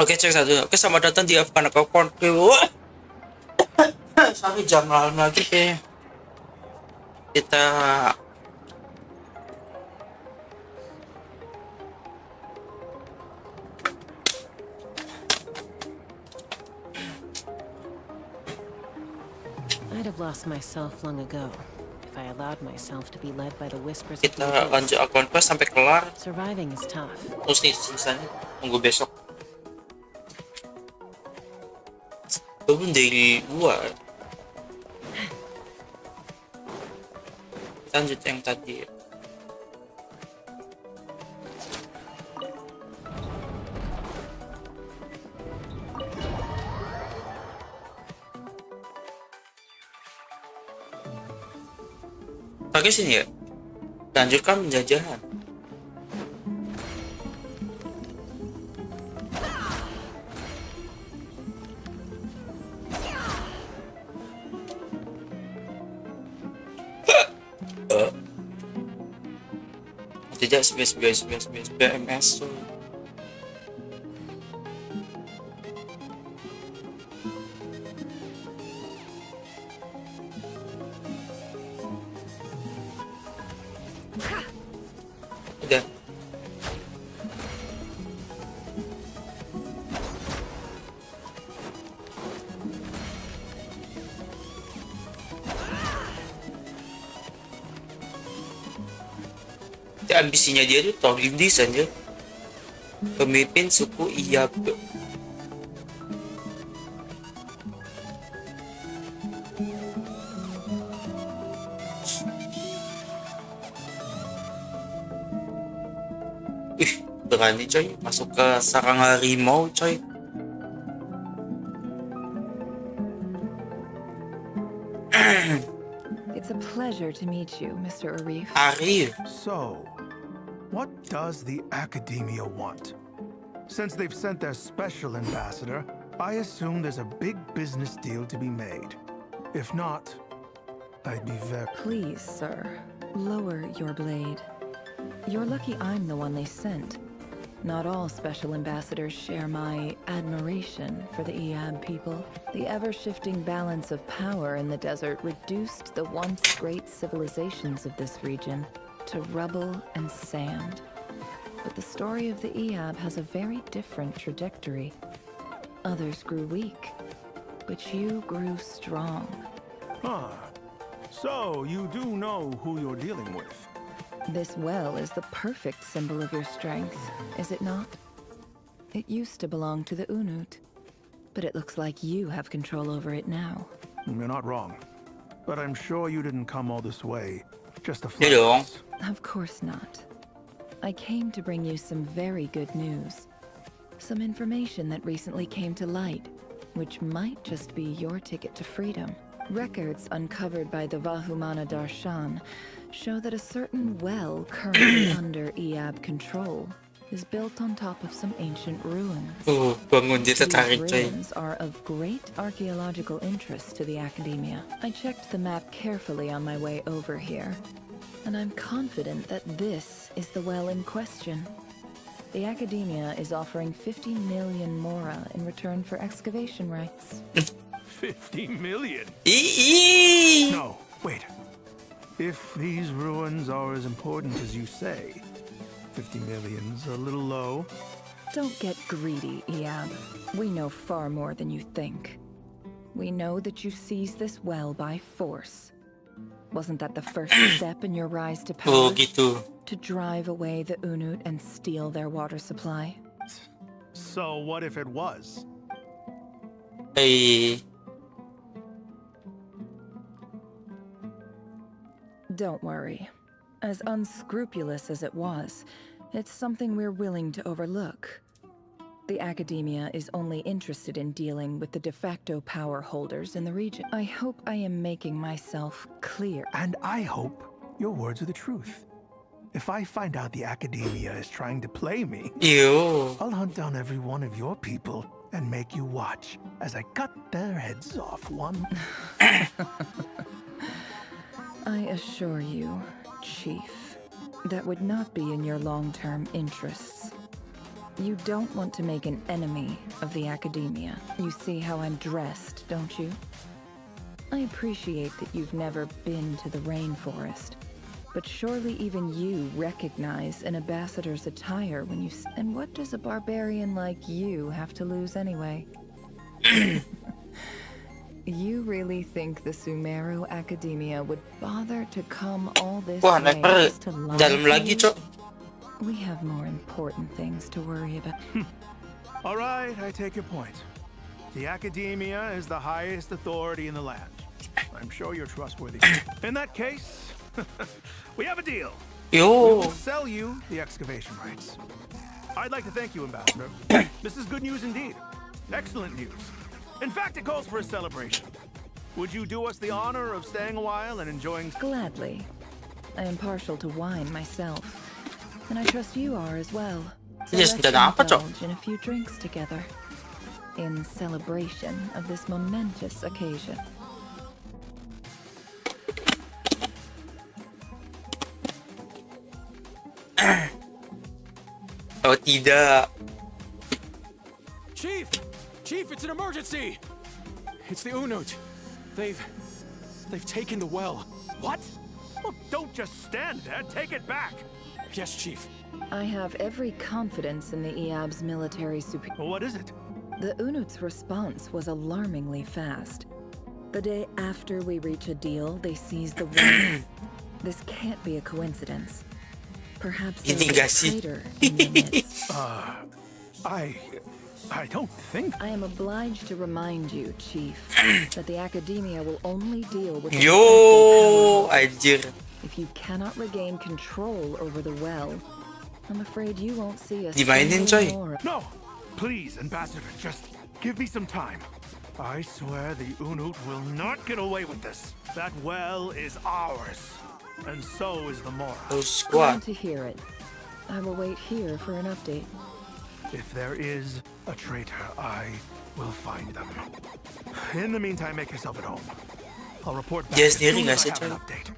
Oke, cek satu. Oke, selamat datang di Afghan Kleponkliwonyt. Sorry, jam malam lagi kayaknya. Kita I'd have lost myself long ago if I allowed myself to be led by the whispers of the kita abyss. lanjut akun quest sampai kelar. Surviving is tough. Terus nih sisanya tunggu besok. Belum daily 2. Kita lanjut yang tadi. Pakai sini ya. Lanjutkan penjajahan. Tidak BMS tuh. Udah. Ambisinya dia tuh top lindis aja. Pemimpin suku Iyab. Berani coy, masuk ke sarang harimau coy. It's a pleasure to meet you, Mr. Arif. Arif. So, what does the Academia want? Since they've sent their special ambassador, I assume there's a big business deal to be made. If not, I'd be very... Please, sir, lower your blade. You're lucky I'm the one they sent. Not all special ambassadors share my admiration for the Iyab people. The ever-shifting balance of power in the desert reduced the once great civilizations of this region to rubble and sand. But the story of the Iyab has a very different trajectory. Others grew weak, but you grew strong. Huh. So, you do know who you're dealing with. This well is the perfect symbol of your strength, is it not? It used to belong to the Unut, but it looks like you have control over it now. You're not wrong. But I'm sure you didn't come all this way just to Hello. flex. Of course not. I came to bring you some very good news. Some information that recently came to light, which might just be your ticket to freedom. Records uncovered by the Vahumana Darshan show that a certain well currently under Iyab control is built on top of some ancient ruins. Bangun dia These tertarik coy. ruins are of great archaeological interest to the Academia. I checked the map carefully on my way over here, and I'm confident that this is the well in question. The Academia is offering 50 million mora in return for excavation rights. 50 million? Ih. No, wait. If these ruins are as important as you say, 50 million's a little low. Don't get greedy, Iyab. We know far more than you think. We know that you seized this well by force. Wasn't that the first step in your rise to Oh power? gitu. To drive away the Unut and steal their water supply? So what if it was? Hey. Don't worry. As unscrupulous as it was, it's something we're willing to overlook. The Academia is only interested in dealing with the de facto power holders in the region. I hope I am making myself clear. And I hope your words are the truth. If I find out the Academia is trying to play me, Yo. I'll hunt down every one of your people and make you watch as I cut their heads off one. I assure you, Chief, that would not be in your long-term interests. You don't want to make an enemy of the academia. You see how I'm dressed, don't you? I appreciate that you've never been to the rainforest, but surely even you recognize an ambassador's attire when you... And what does a barbarian like you have to lose anyway? You really think the Sumeru Academia would bother to come all this Wah, way sniper just to lie dalam to lagi, you? Cok. We have more important things to worry about. All right, I take your point. The Academia is the highest authority in the land. I'm sure you're trustworthy. In that case, we have a deal. We Yo. will sell you the excavation rights. I'd like to thank you, Ambassador. This is good news indeed. Excellent news. In fact, it calls for a celebration. Would you do us the honor of staying a while and enjoying... Gladly. I am partial to wine myself, and I trust you are as well. So Yes, let's dan apa, Cok? indulge in a few drinks together, in celebration of this momentous occasion. Oh tidak. Chief! Chief, it's an emergency! It's the Unut. They've taken the well. What? Well, don't just stand there. Take it back. Yes, Chief. I have every confidence in the EAB's military Well, what is it? The Unut's response was alarmingly fast. The day after we reach a deal, they seize the well. This can't be a coincidence. Perhaps there Hindi is a gak sih? traitor in the midst. I don't think... I am obliged to remind you, Chief, that the Academia will only deal with the Yo, effective anjir. powers. If you cannot regain control over the well, I'm afraid you won't see us Dimainin, coy. more. No! Please, Ambassador, just give me some time. I swear the Unut will not get away with this. That well is ours. And so is the Mora. Terus Glad gua. to hear it. I will wait here for an update. If there is a traitor, I will find them. In the meantime, make yourself at home. I'll report back Dia as sendiri soon nggak as I sih, have an coy? update.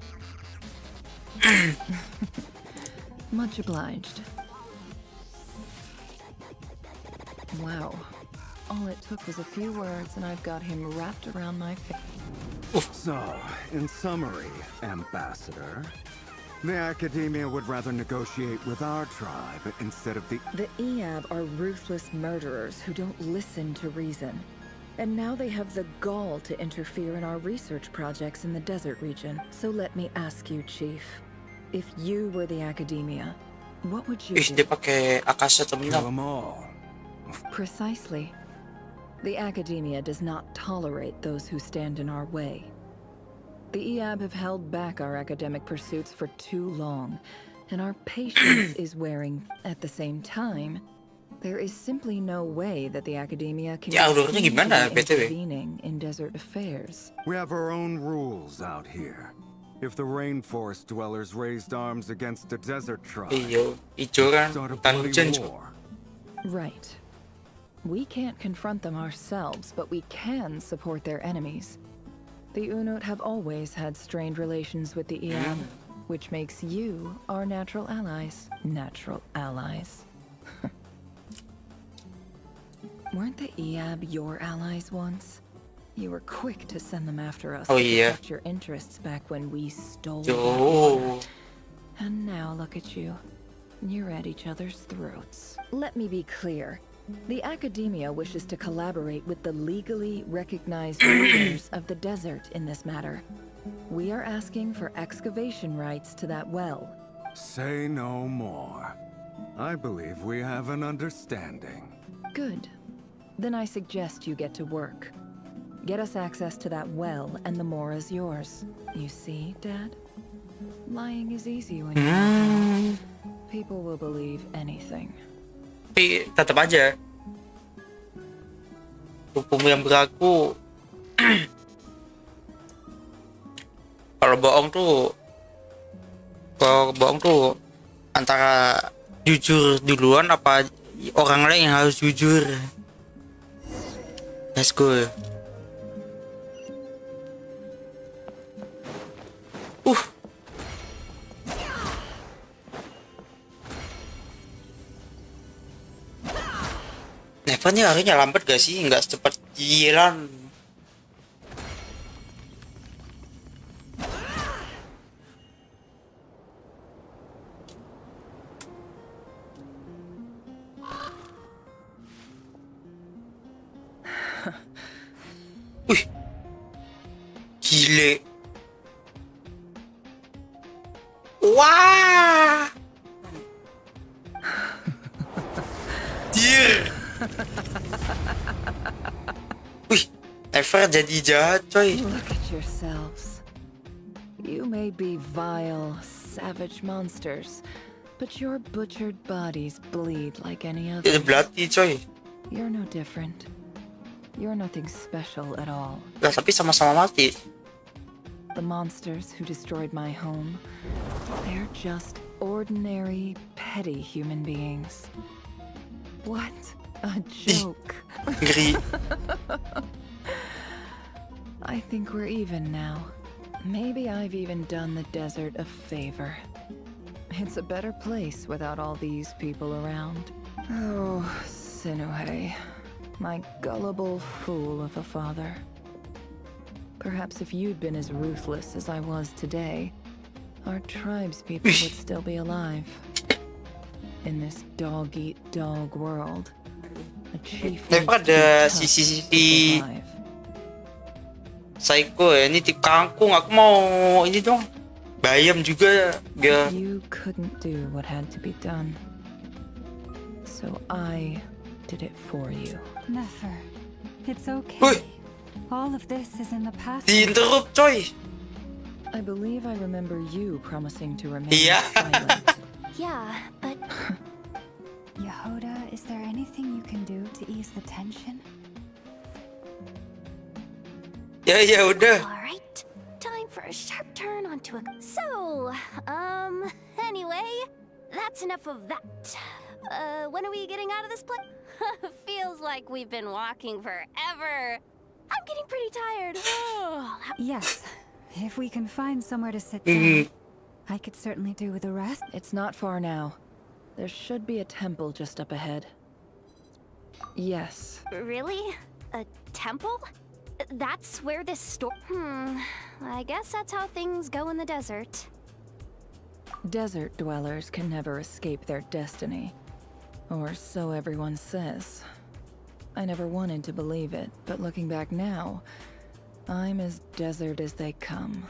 Much obliged. Wow. All it took was a few words and I've got him wrapped around my face. So, in summary, Ambassador, the Academia would rather negotiate with our tribe instead of the... The EAB are ruthless murderers who don't listen to reason. And now they have the gall to interfere in our research projects in the desert region. So let me ask you, Chief. If you were the Academia, what would you Ih, dia do? pakai akasa Kill terminal. them all. Precisely. The Academia does not tolerate those who stand in our way. The EAB have held back our academic pursuits for too long, and our patience is wearing. At the same time, there is simply no way that the Academia can Ya, alurnya continue gimana, BTW? intervening in desert affairs. We have our own rules out here. If the rainforest dwellers raised arms against a desert tribe, Iya, hijau kan start a hutan bloody hujan, Cok. war. Right. We can't confront them ourselves, but we can support their enemies. The Unut have always had strained relations with the EAB, which makes you our natural allies. Natural allies. Weren't the EAB your allies once? You were quick to send them after us Oh, to yeah. protect your interests back when we stole Yo. that water. And now look at you. You're at each other's throats. Let me be clear. The Academia wishes to collaborate with the legally recognized rulers of the desert in this matter. We are asking for excavation rights to that well. Say no more. I believe we have an understanding. Good. Then I suggest you get to work. Get us access to that well, and the more is yours. You see, Dad? Lying is easy when you're people will believe anything. Tapi tetap aja hukum yang berlaku. Kalau bohong tuh antara jujur duluan apa orang lain yang harus jujur. Let's go. Eva nih harinya lambat gak sih? Nggak secepat Jiran. Wih, gile. Wah, dear. Wih, Eva jadi jahat coy. Look at yourselves. You may be vile, savage monsters, but your butchered bodies bleed like any Dia other. belati coy. You're no different. You're nothing special at all. Lah tapi sama-sama mati. The monsters who destroyed my home, they're just ordinary, petty human beings. What a joke. Ngeri. I think we're even now. Maybe I've even done the desert a favor. It's a better place without all these people around. Oh, Sinuhe, my gullible fool of a father. Perhaps if you'd been as ruthless as I was today, our tribe's people would still be alive. In this dog-eat-dog world, a chief Eva ada sisi psycho ya. Ini tip kangkung. Aku mau ini dong. Bayam juga biar. You couldn't do what had to be done. So I did it for you. Never. It's okay. Wih, All of this is in the past. diinterrupt coy. I believe I remember you promising to remain Yeah. silent. Yeah, but Yehoda, is there anything you can do to ease the tension? Ya udah. All right, time for a sharp turn onto a. So, anyway, that's enough of that. When are we getting out of this place? Feels like we've been walking forever. I'm getting pretty tired. Yes. If we can find somewhere to sit down, I could certainly do with a rest. It's not far now. There should be a temple just up ahead. Yes. Really? A temple? That's where this store. I guess that's how things go in the desert. Desert dwellers can never escape their destiny. Or so everyone says. I never wanted to believe it, but looking back now, I'm as desert as they come.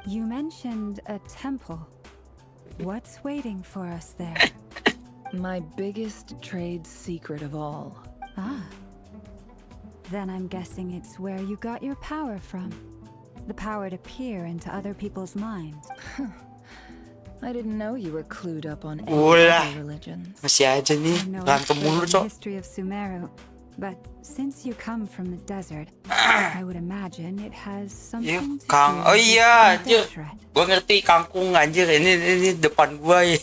You mentioned a temple. What's waiting for us there? My biggest trade secret of all. Ah. Then I'm guessing it's where you got your power from. The power to peer into other people's minds. I didn't know you were clued up on any Ulah. other religions. Masih aja nih. I know Berantem expert mulu on the cok. history of Sumeru, but since you come from the desert, I would imagine it has something to do Kang. Oh with iya, the anjir. threat. Gua ngerti kangkung anjir. Ini depan gua ya.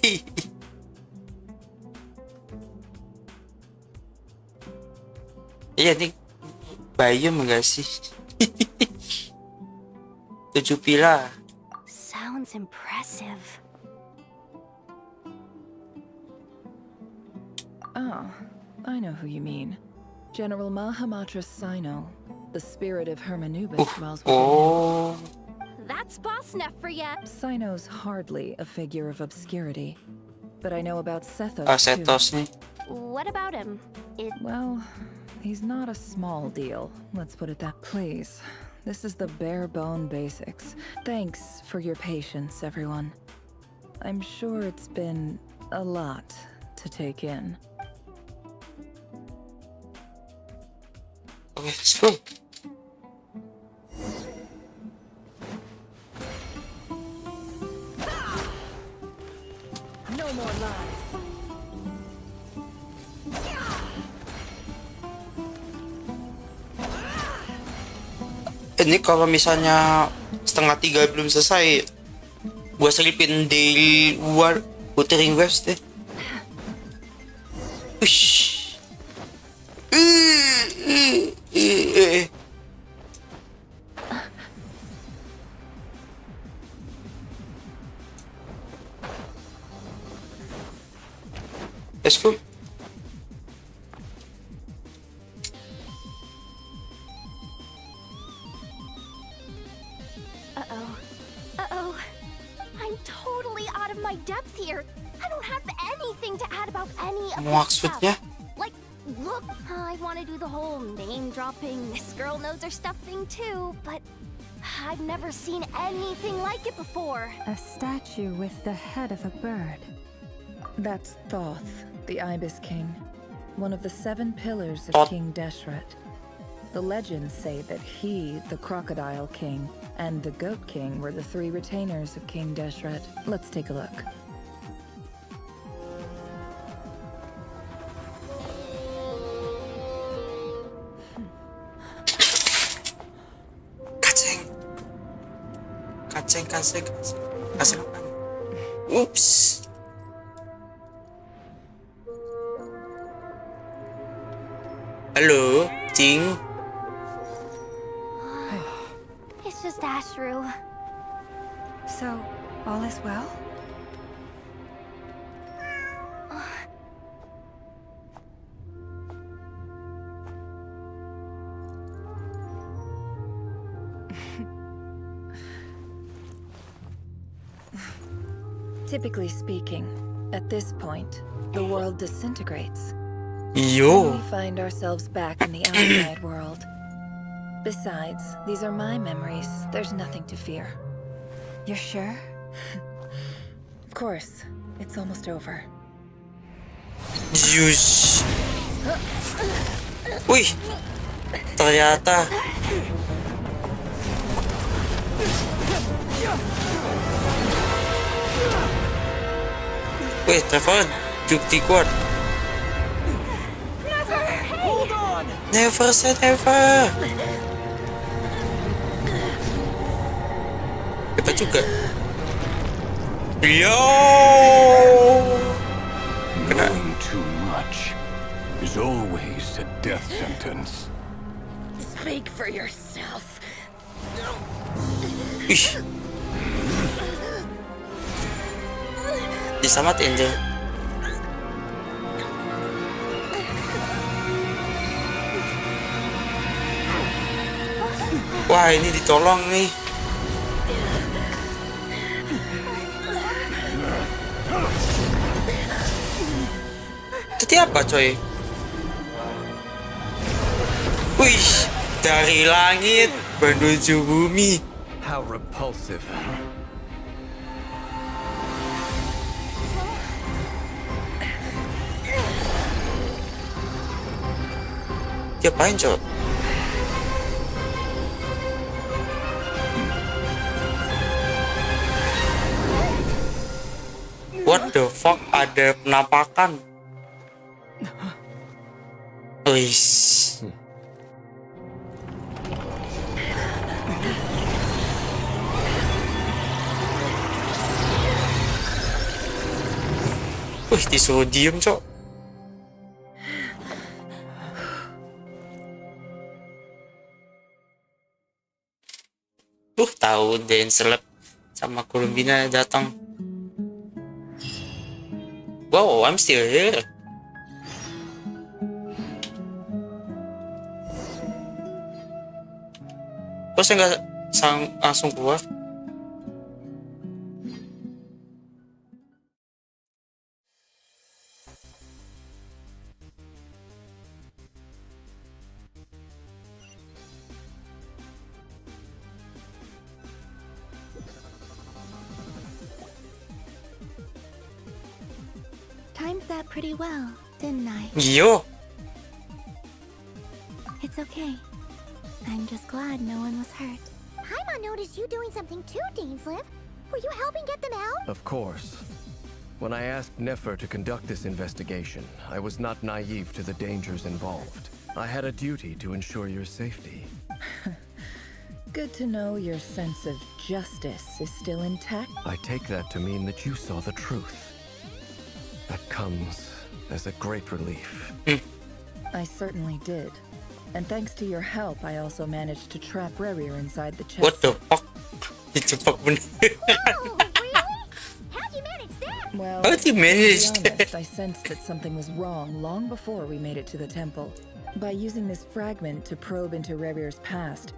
Iya nih. Bayam enggak sih? 7 pilar. Sounds impressive. Ah, I know who you mean. General Mahamatra Sino, the spirit of Hermanubis dwells within him. Oh. That's boss enough for ya. Sino's hardly a figure of obscurity, but I know about Sethos Ah, too. Setos nih. What about him? Well, he's not a small deal, let's put it that. Please, this is the bare bone basics. Thanks for your patience, everyone. I'm sure it's been a lot to take in. Oke, let's go. No more lies. Ini kalau misalnya setengah 3 belum selesai, gua selipin daily war puterin waves deh. Ush. Let's go. Uh-oh. I'm totally out of my depth here. I don't have anything to add about any of this Maksudnya? stuff. Like, look, I want to do the whole name-dropping, this girl knows her stuff thing too, but I've never seen anything like it before. A statue with the head of a bird. That's Thoth, the Ibis King, one of the 7 pillars of Thoth. King Deshret. The legends say that he, the Crocodile King, and the Goat King were the 3 retainers of King Deshret. Let's take a look. Kaceng. Kaceng. Oops. Halo, Cing. It's just Ashru. So, all is well? Typically speaking, at this point, the world disintegrates. Yo. We find ourselves back in the outside world. Besides, these are my memories. There's nothing to fear. You're sure? Of course, it's almost over. Zeus. Wih. Ternyata. Wih, Trevor. Bukti kuat. Never say never. Hebat juga. Yo. Kena. Knowing too much is always a death sentence. Speak for yourself. Ih. Disamatin deh. Wah, ini ditolong nih. Tadi apa, coy? Wih, dari langit menuju bumi. How repulsive. Diapain, coy? What the fuck? Ada penampakan. Wis. Wih, disuruh diem, cok. Tahu Dan Seleb sama Columbina datang. Wow, I'm still here. Kok saya nggak langsung keluar? Timed that pretty well, didn't I? Yo. It's okay. I'm just glad no one was hurt. Paimon noticed you doing something too, Daneslip. Were you helping get them out? Of course. When I asked Nefer to conduct this investigation, I was not naive to the dangers involved. I had a duty to ensure your safety. Good to know your sense of justice is still intact. I take that to mean that you saw the truth. That comes as a great relief. I certainly did. And thanks to your help, I also managed to trap Rerir inside the chest. What the fuck? Cepat bener. Oh, really? How'd you manage that? Well, How'd you manage to be that? honest, I sensed that something was wrong long before we made it to the temple. By using this fragment to probe into Rerir's past,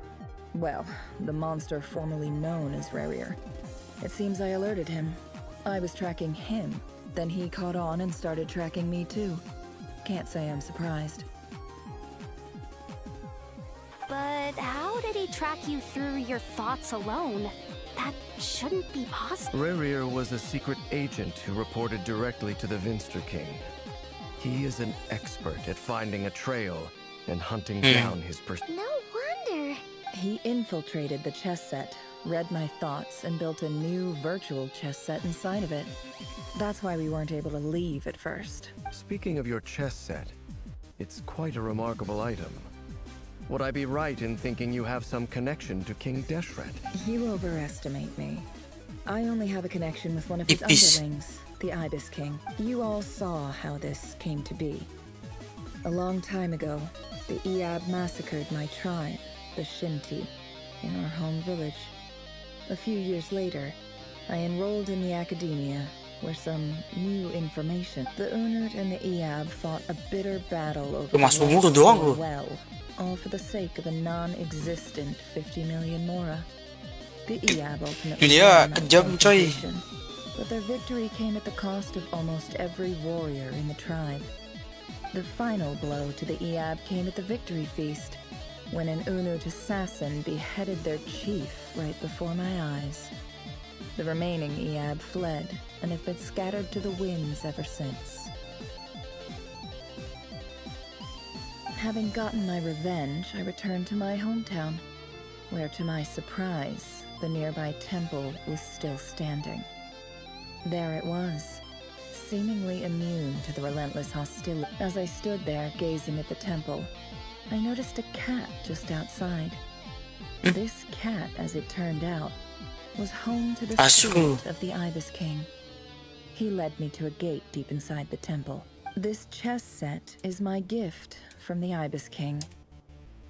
well, the monster formerly known as Rerir, It seems I alerted him. I was tracking him, then he caught on and started tracking me too. Can't say I'm surprised. But how did he track you through your thoughts alone? That shouldn't be possible. Rerir was a secret agent who reported directly to the Vinster King. He is an expert at finding a trail and hunting down his No wonder. He infiltrated the chess set, read my thoughts, and built a new virtual chess set inside of it. That's why we weren't able to leave at first. Speaking of your chess set, it's quite a remarkable item. Would I be right in thinking you have some connection to King Deshret? You overestimate me. I only have a connection with one of his Ibis. underlings, the Ibis King. You all saw how this came to be. A long time ago, the Eab massacred my tribe, the Shinti, in our home village. A few years later, I enrolled in the academia, where some new information. The Unut and the Eab fought a bitter battle over Mas the umur land doang for loh. well, all for the sake of a non-existent 50 million Mora. The Eab ultimately Dunia won that kejam, coy. confrontation, but their victory came at the cost of almost every warrior in the tribe. The final blow to the Eab came at the victory feast, when an Unut assassin beheaded their chief right before my eyes. The remaining Eab fled and have been scattered to the winds ever since. Having gotten my revenge, I returned to my hometown, where to my surprise, the nearby temple was still standing. There it was, seemingly immune to the relentless hostility. As I stood there gazing at the temple, I noticed a cat just outside. This cat, as it turned out, was home to the Asu. spirit of the Ibis King. He led me to a gate deep inside the temple. This chess set is my gift from the Ibis King.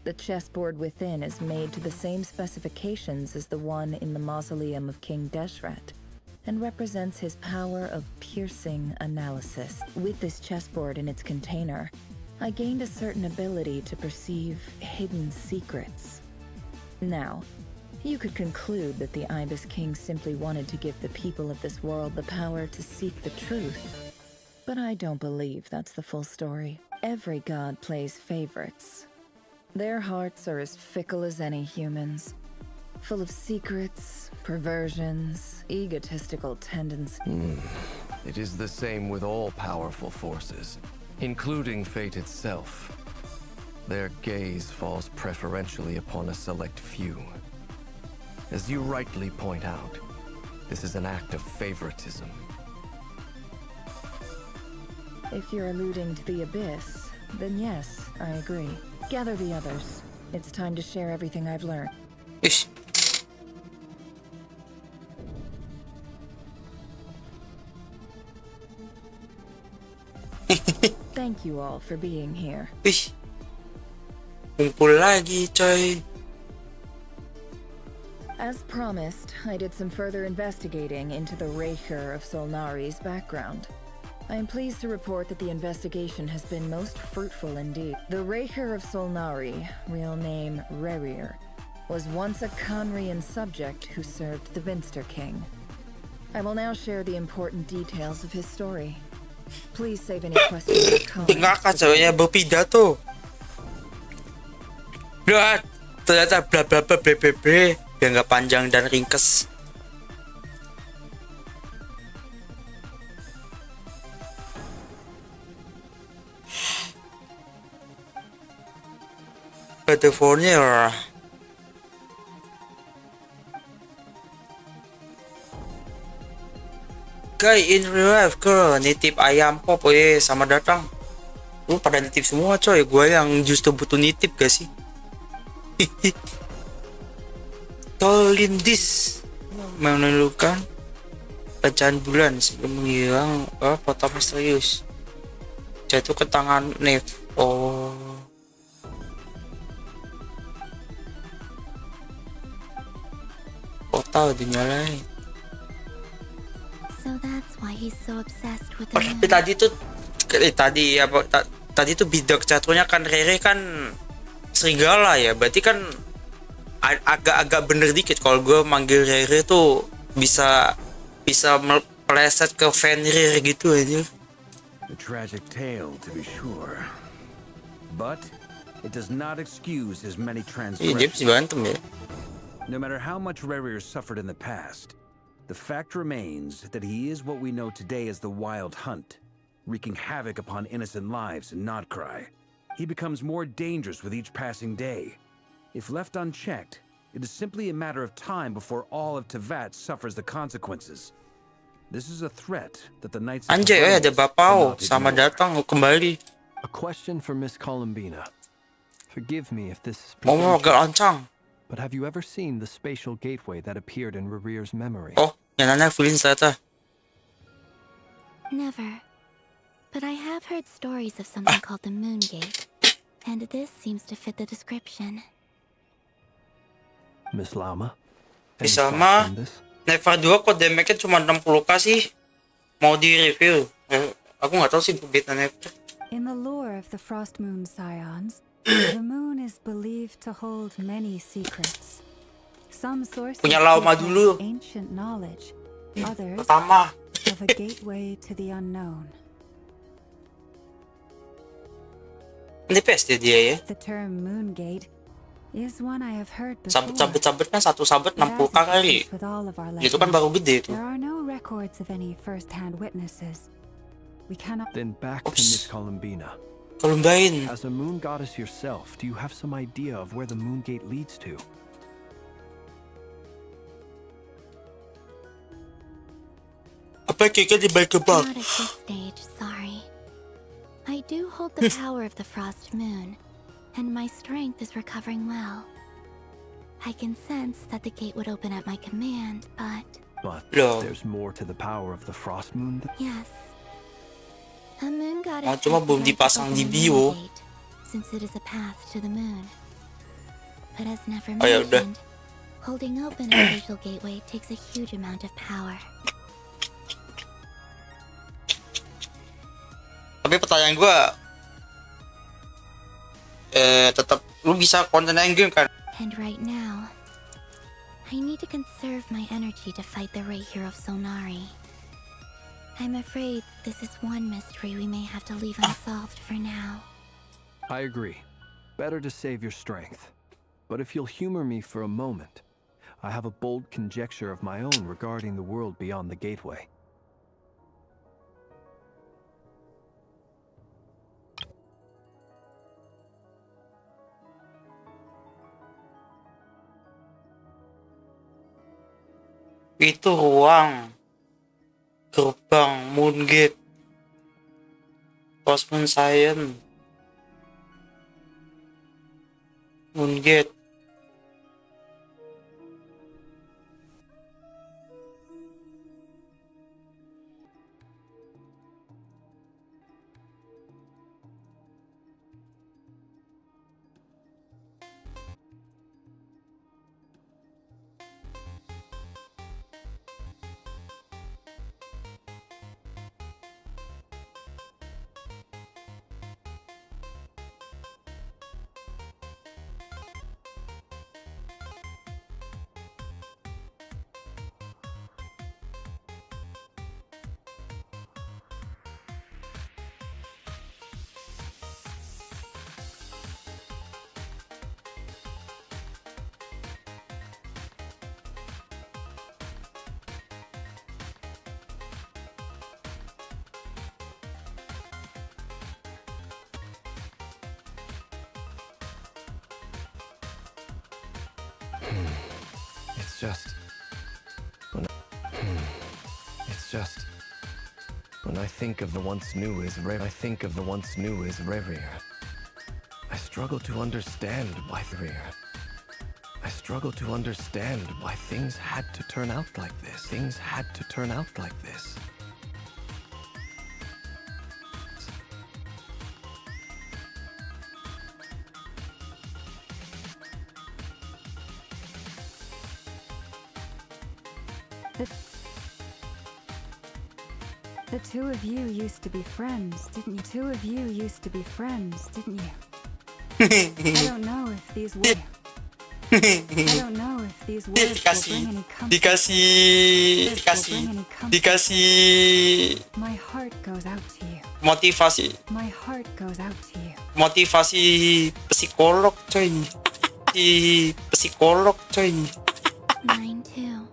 The chessboard within is made to the same specifications as the one in the mausoleum of King Deshret, and represents his power of piercing analysis. With this chessboard in its container, I gained a certain ability to perceive hidden secrets. Now, you could conclude that the Ibis King simply wanted to give the people of this world the power to seek the truth. But I don't believe that's the full story. Every god plays favorites. Their hearts are as fickle as any humans, full of secrets, perversions, egotistical tendencies. It is the same with all powerful forces, including fate itself. Their gaze falls preferentially upon a select few. As you rightly point out, this is an act of favoritism. If you're alluding to the Abyss, then yes, I agree. Gather the others. It's time to share everything I've learned. Ish. Thank you all for being here. Ish. Kumpul lagi, coy. As promised, I did some further investigating into the Raker of Solnari's background. I am pleased to report that the investigation has been most fruitful indeed. The Raker of Solnari, real name Rerir, was once a Conrian subject who served the Vinster King. I will now share the important details of his story. Please save any questions or Tinggal comments. saya berpidato. Lihat, ternyata bla bla bla bla bla bla. Biar nggak panjang dan ringkes. Teleponnya. Guys, in real life ke nitip ayam pop, selamat datang. Lu pada nitip semua coy, gue yang justru butuh nitip gak sih? Tolindis menemukan pecahan bulan sebelum menghilang foto misterius jatuh ke tangan Neve. Oh, portal dinyalain. So that's why he's so obsessed with Oh, tapi tadi tuh tadi tuh bidak jatuhnya kan Rere kan serigala ya, berarti kan agak-agak bener dikit kalau gue manggil Rere tuh bisa meleset ke Fenrir gitu aja. A tragic tale, to be sure. But it does not excuse his many Iya, dia bisa transgressions. berantem ya. No matter how much Rerir suffered in the past, the fact remains that he is what we know today as the Wild Hunt, wreaking havoc upon innocent lives in Nodcry. He becomes more dangerous with each passing day. If left unchecked, it is simply a matter of time before all of Tevat suffers the consequences. This is a threat that the Knights of Anjay, ada Avernus Bapau cannot sama ignore. datang kembali. A question for Miss Columbina. Forgive me if this is Mau agak presumptuous, lancang. but have you ever seen the spatial gateway that appeared in Rerir's memory? Oh, yang nanya Feelings ternyata. Never. But I have heard stories of something called the Moon Gate, and this seems to fit the description. Miss Lama? Miss Any Lama? thoughts on this? Neva 2 kok damage-nya cuma 60k sih. Mau di-review. Aku nggak tahu sih beta Neva. In the lore of the Frost Moon Scions, the moon is believed to hold many secrets. Some sources Punya Lama speak of dulu. ancient knowledge, others Pertama. of a gateway to the unknown. Ini pes dia ya. The term Moon Gate is one I have heard before. Sabet kan satu sabet 60k kali. With all of our Itu kan baru gede tuh. There are no records of any first-hand witnesses. We cannot. Then back to Oops. Miss Columbina. Columbain. As a moon goddess yourself, do you have some idea of where the Moon Gate leads to? Apa kayaknya di balik kebak? Not at this stage, sorry. I do hold the power of the Frost Moon, and my strength is recovering well. I can sense that the gate would open at my command, but But Loh. there's more to the power of the Frost Moon than... yes. A moon goddess Oh, cuma has the belum right to dipasang open di the bio. Moon Gate, since it is a path to the moon. But as never Oh, ya udah. mentioned, holding open a spatial gateway takes a huge amount of power. Tapi pertanyaan gue, tetap lu bisa konten game kan? And right now, I need to conserve my energy to fight the Rahier of Sonari. I'm afraid this is one mystery we may have to leave unsolved for now. I agree. Better to save your strength. But if you'll humor me for a moment, I have a bold conjecture of my own regarding the world beyond the gateway. Itu ruang gerbang Moon Gate, Cosmon Science, Moon Gate. It's just when I think of the once new as Rerir, I struggle to understand why things had to turn out like this. The two of you used to be friends, didn't you? I don't know if these were. I don't know if these words will bring any comfort. Dikasih My heart goes out to you. motivasi My heart goes out to you. psikolog coy. Psikolog coy. Mine too.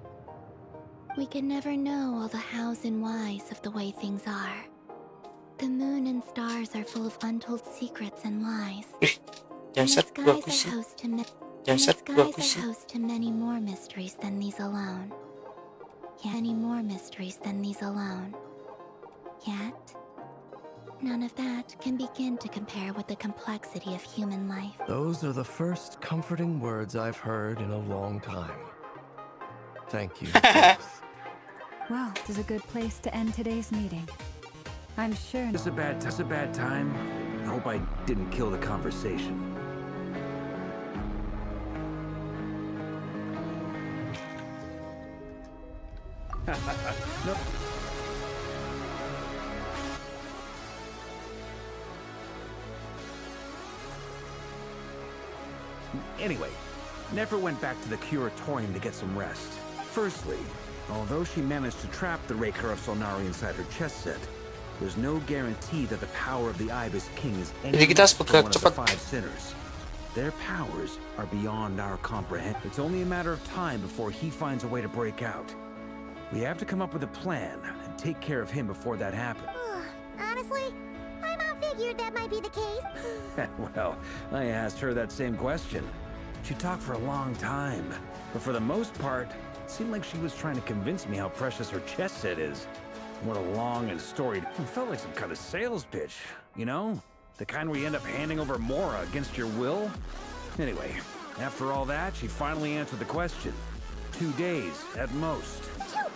We can never know all the hows and whys of the way things are. The moon and stars are full of untold secrets and lies. And the skies are host to many more mysteries than these alone. Yet, none of that can begin to compare with the complexity of human life. Those are the first comforting words I've heard in a long time. Thank you both. Well, this is a good place to end today's meeting. I'm sure. It's a bad time. I hope I didn't kill the conversation. No. Anyway, Nefer went back to the curatorium to get some rest. Firstly, although she managed to trap the Raker of Solnari inside her chest set, there's no guarantee that the power of the Ibis King is any less than one of the 5 sinners. Their powers are beyond our comprehension. It's only a matter of time before he finds a way to break out. We have to come up with a plan and take care of him before that happens. Honestly, my mom figured that might be the case. Well, I asked her that same question. She talked for a long time, but for the most part, it seemed like she was trying to convince me how precious her chess set is. What a long and storied... It felt like some kind of sales pitch, you know? The kind where you end up handing over Mora against your will? Anyway, after all that, she finally answered the question. 2 days, at most.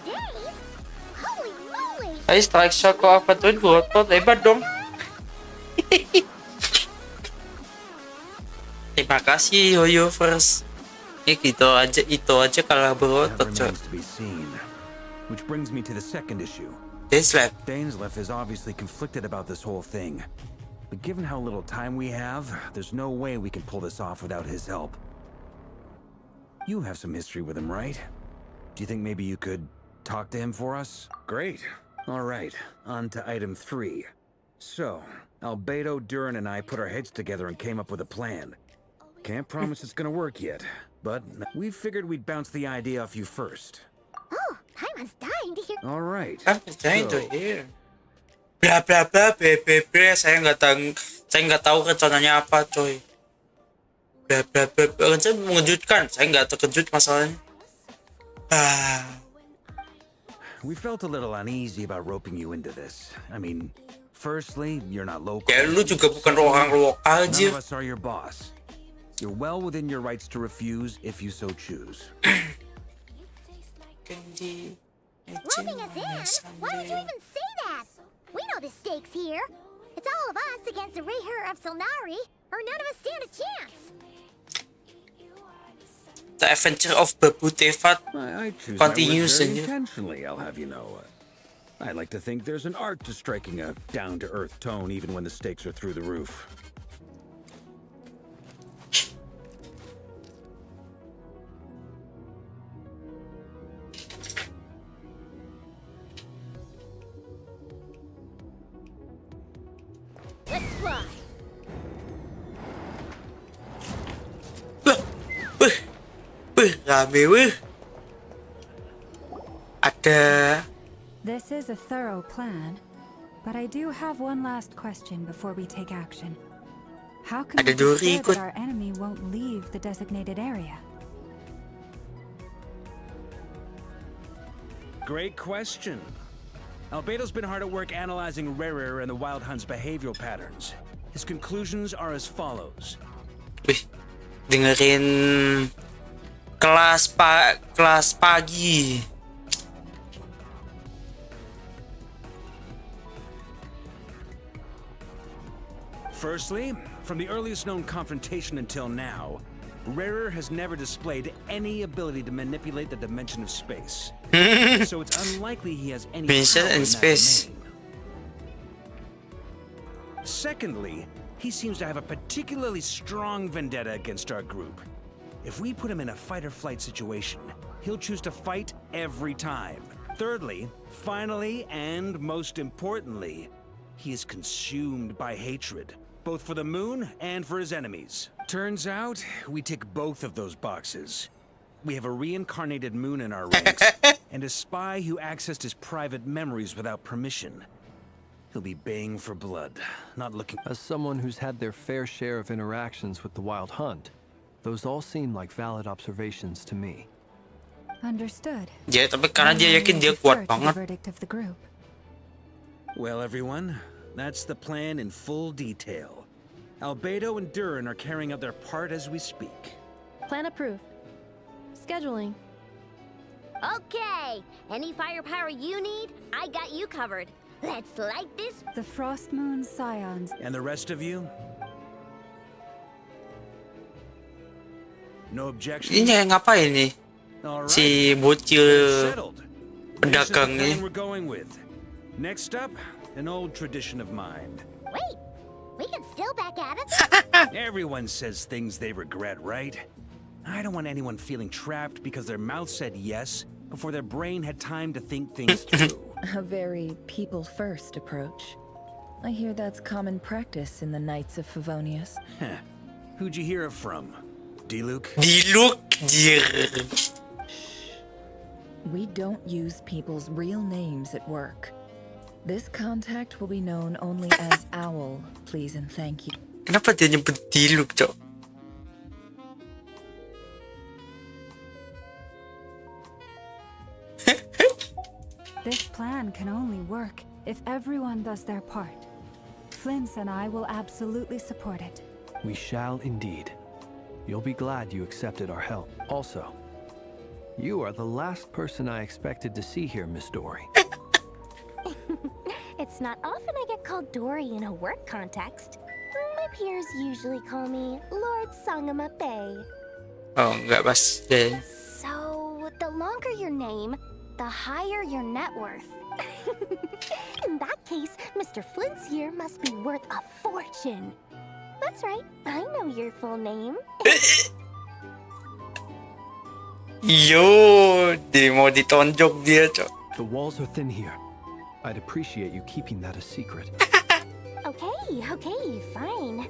2 days? Holy moly! Ay, strike shot ko apa tuh? Gotot, hebat dong. Terima kasih Yoyo First. Itu aja kalah berotot coy. Which brings me to the second issue. Dainsleif is obviously conflicted about this whole thing. But given how little time we have, there's no way we can pull this off without his help. You have some history with him, right? Do you think maybe you could talk to him for us? Great. All right, on to item 3. So, Albedo, Durin, and I put our heads together and came up with a plan. Can't promise it's gonna work yet, but we figured we'd bounce the idea off you first. Oh, Paimon's dying to hear. All right. I'm dying to hear. Bla bla bla bla. Saya nggak tahu rencananya apa coy. Bla bla bla. Rencana mengejutkan. Saya nggak terkejut masalahnya. We felt a little uneasy about roping you into this. I mean, firstly, you're not local. Ya lu juga bukan orang lokal aja. None of us are your boss. You're well within your rights to refuse if you so choose. Roping us in? Why would you even say that? We know the stakes here. It's all of us against the Raher of Solnari, or none of us stand a chance. The adventure of Babu Tefat I choose continues. my words very intentionally, I'll have you know. I like to think there's an art to striking a down-to-earth tone even when the stakes are through the roof. Let's fly. Rame weh. Ada. This is a thorough plan, but I do have one last question before we take action. How can we be sure that our enemy won't leave the designated area? Great question. Albedo's been hard at work analyzing Rarer and the Wild Hunt's behavioral patterns. His conclusions are as follows. Wih, dengerin kelas pagi. Firstly, from the earliest known confrontation until now, Rarer has never displayed any ability to manipulate the dimension of space. So it's unlikely he has any power in that domain. Secondly, he seems to have a particularly strong vendetta against our group. If we put him in a fight-or-flight situation, he'll choose to fight every time. Thirdly, finally, and most importantly, he is consumed by hatred, both for the moon and for his enemies. Turns out, we tick both of those boxes. We have a reincarnated moon in our ranks, and a spy who accessed his private memories without permission. He'll be baying for blood, not looking... As someone who's had their fair share of interactions with the Wild Hunt, those all seem like valid observations to me. Understood. Ya, tapi karena dia yakin dia kuat banget. Verdict of the group. Well, everyone, that's the plan in full detail. Albedo and Durin are carrying out their part as we speak. Plan approved. Scheduling. Okay, any firepower you need, I got you covered. Let's light this. The Frost Moon Scions. And the rest of you? No objection? Ini ngapain nih? Si bocil pedagang nih. We're going with. Next up, an old tradition of mine. Wait, we can still back at it? Everyone says things they regret, right? I don't want anyone feeling trapped because their mouth said yes before their brain had time to think things through. A very people-first approach. I hear that's common practice in the Knights of Favonius. Who'd you hear it from? D-Luke? D-Luke, dear. We don't use people's real names at work. This contact will be known only as Owl, please and thank you. Kenapa dia nyebut D-Luke, Cok? This plan can only work if everyone does their part. Flint's and I will absolutely support it. We shall indeed. You'll be glad you accepted our help. Also, you are the last person I expected to see here, Miss Dory. It's not often I get called Dory in a work context. My peers usually call me Lord Sangama Bay. Oh, enggak pas deh. So, the longer your name, the higher your net worth. In that case, Mr. Flint's here must be worth a fortune. That's right, I know your full name. Yo, dia mau ditonjok dia, Cok. The walls are thin here. I'd appreciate you keeping that a secret. Okay, fine.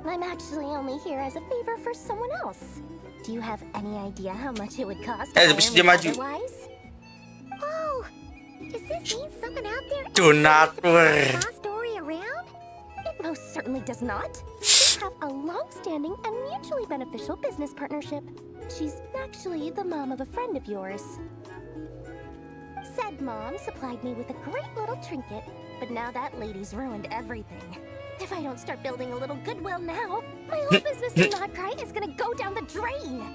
I'm actually only here as a favor for someone else. Do you have any idea how much it would cost to hire me otherwise? Oh, does this mean someone out there Do not worry. boss Dory around? It most certainly does not. We have a long-standing and mutually beneficial business partnership. She's actually the mom of a friend of yours. Said mom supplied me with a great little trinket, but now that lady's ruined everything. If I don't start building a little goodwill now, my whole business in Krai is gonna go down the drain.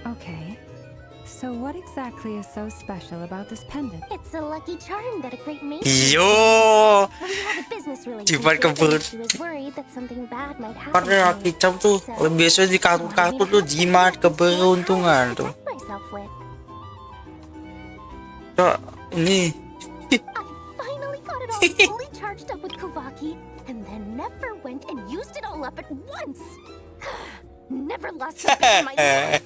Okay. So what exactly is so special about this pendant? It's a lucky charm that a great mate. Yo, We have a business Cuman relationship. keburu- She was worried that something bad might happen. Karena to me. kicap tuh, So, biasanya di kartun-kartun tuh jimat keberuntungan tuh. protect myself with. Cok, ini I finally got it all fully charged up with Kovaki, and then never went and used it all up at once. Never lost a bit in my life.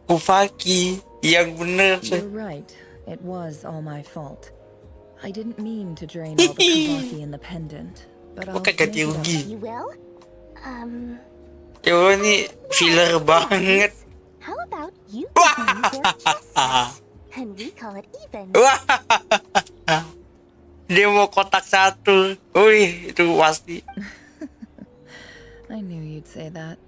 Kufaki yang bener. You're right. It was all my fault. I didn't mean to drain all the Kavaki in the pendant, but I'll Oke, make ganti it up. rugi. You will? Yo, ini filler banget. How about you become their chess? And we call it even. Wah, dia mau kotak satu. Wih, itu pasti. I knew you'd say that.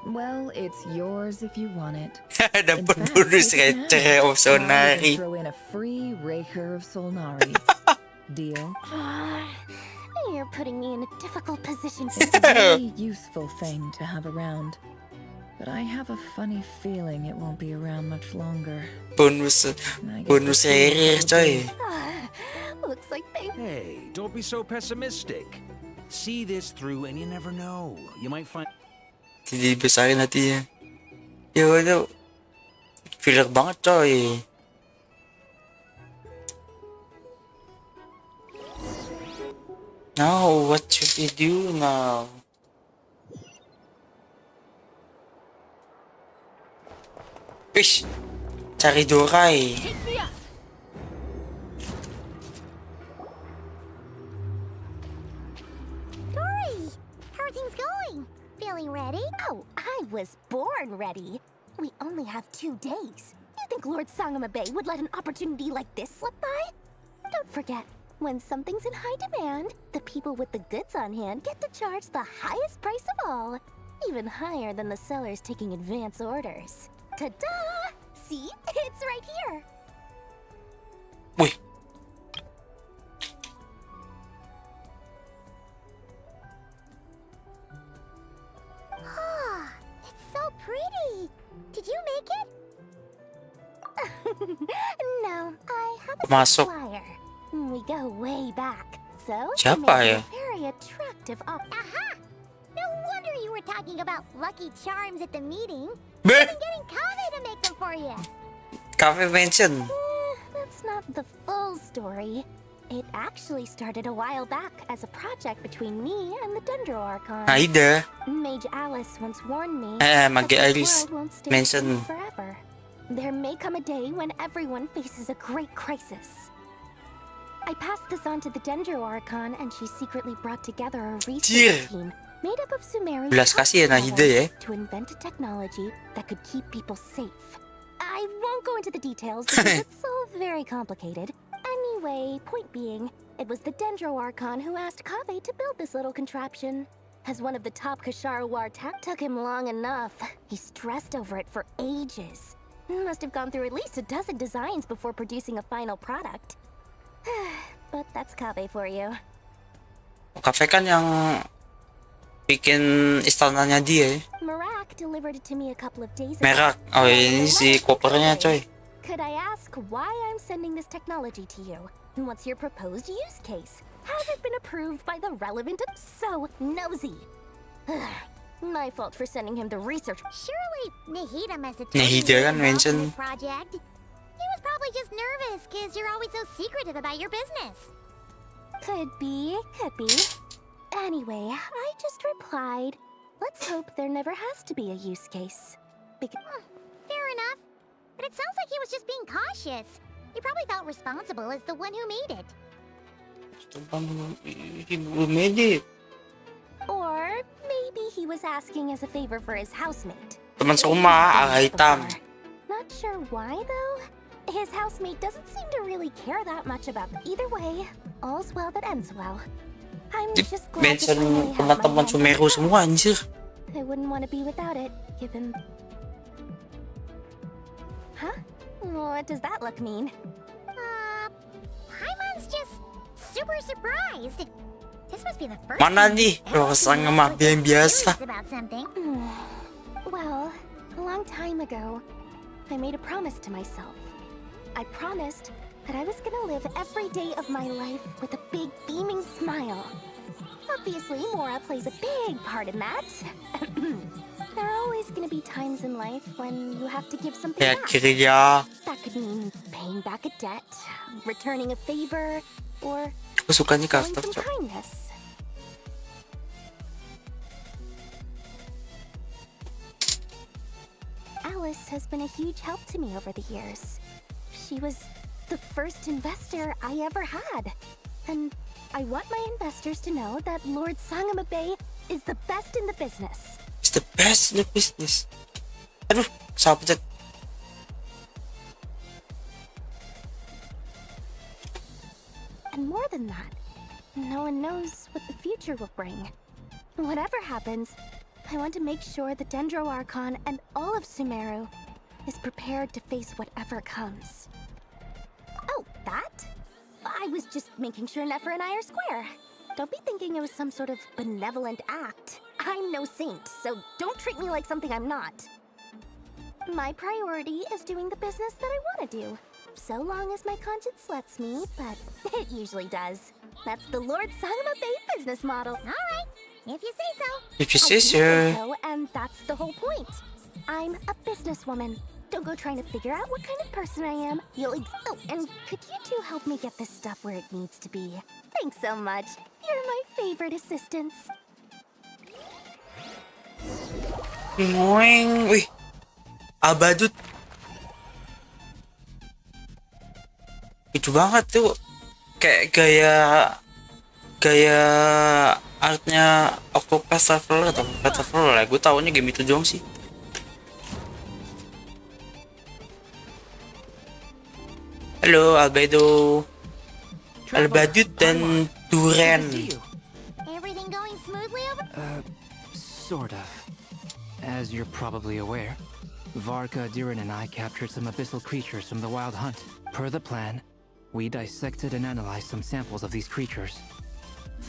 Well, it's yours if you want it. Dapat bonus receh of Sonari. Throw in a free Raker of Solnari. Deal? You're putting me in a difficult position. It's a very useful thing to have around. But I have a funny feeling it won't be around much longer. Bonus rare, coy. Looks like they... Hey, don't be so pessimistic. See this through and you never know. You might find... Jadi besarin hatinya. Yo, itu filler banget, coy. Now, what should we do now? Wish, cari Dorai. Dory, how are things going? Feeling ready? Oh, I was born ready. We only have 2 days. You think Lord Sangamabe would let an opportunity like this slip by? Don't forget, when something's in high demand, the people with the goods on hand get to charge the highest price of all. Even higher than the sellers taking advance orders. Ta-da! See? It's right here. Wih, Ah, it's so pretty. Did you make it? No, I have a Pumasok. supplier. We go way back. So, she Siapa made ya? a very attractive Aha! No wonder you were talking about lucky charms at the meeting. Beh, I've been getting Kave to make them for you. cafe mention. That's not the full story. It actually started a while back as a project between me and the Dendro Archon. Aida. Mage Alice once warned me Mage that this Alice world won't stay mention. the same forever. There may come a day when everyone faces a great crisis. I passed this on to the Dendro Archon, and she secretly brought together a research Dear. team made up of Sumeru's Belas top kasihan na scholars ide, eh. to invent a technology that could keep people safe. I won't go into the details because it's all very complicated. Anyway, point being, it was the Dendro Archon who asked Kave to build this little contraption. As one of the top Kashara Wartak took him long enough. He stressed over it for ages. Must have gone through at least a dozen designs before producing a final product. But that's Kave for you. Cafe kan yang bikin istananya dia. Marak delivered it to me a couple of days ago. Merak. Oh, ini si kopernya, coy. Could I ask why I'm sending this technology to you? And what's your proposed use case? Has it been approved by the relevant... So nosy. My fault for sending him the research. Surely Nahida must have Nahida kan mention. project. He was probably just nervous because you're always so secretive about your business. Could be, could be. Anyway, I just replied, let's hope there never has to be a use case. Fair enough. But it sounds like he was just being cautious. He probably felt responsible as the one who made it. Who made it? Or maybe he was asking as a favor for his housemate. Teman seumah, ang hitam. Not sure why though. His housemate doesn't seem to really care that much about it. Either way, all's well that ends well. I'm just glad to Mention finally have my teman-teman hands Sumeru on it. semua, anjir. I wouldn't want to be without it, given... Huh? What does that look mean? Paimon's just super surprised. This must be the first Mana time nih? he's ever Rasanya seen mah you get biasa. serious about something. Well, a long time ago, I made a promise to myself. I promised that I was gonna live every day of my life with a big beaming smile. Obviously, Mora plays a big part in that. There are always gonna be times in life when you have to give something Ya back. kiri ya. That could mean paying back a debt, returning a favor, or Aku suka nih showing karakter, some coy. kindness. Alice has been a huge help to me over the years. She was the first investor I ever had. And I want my investors to know that Lord Sangamabe is the best in the business. It's the best in the business. Aduh, sabjat. And more than that, no one knows what the future will bring. Whatever happens, I want to make sure the Dendro Archon and all of Sumeru is prepared to face whatever comes. Oh, that? I was just making sure Nefer and I are square. Don't be thinking it was some sort of benevolent act. I'm no saint, so don't treat me like something I'm not. My priority is doing the business that I want to do. So long as my conscience lets me, but it usually does. That's the Lord Sangamabe business model. All right, if you say so. If you Oh, say you said so. so, and that's the whole point. I'm a businesswoman. Don't go trying to figure out what kind of person I am. Oh, and could you two help me get this stuff where it needs to be? Thanks so much. You're my favorite assistants. Ngoeng. Wih. Abadut. Itu banget tuh, kayak gaya gaya artnya Octopath Traveler atau Octopath Traveler lah. Gue taunya game itu doang sih. Halo Albedo, Albadut dan Duren. Everything going smoothly over? Sort of. As you're probably aware, Varka, Durin, and I captured some abyssal creatures from the Wild Hunt. Per the plan, we dissected and analyzed some samples of these creatures.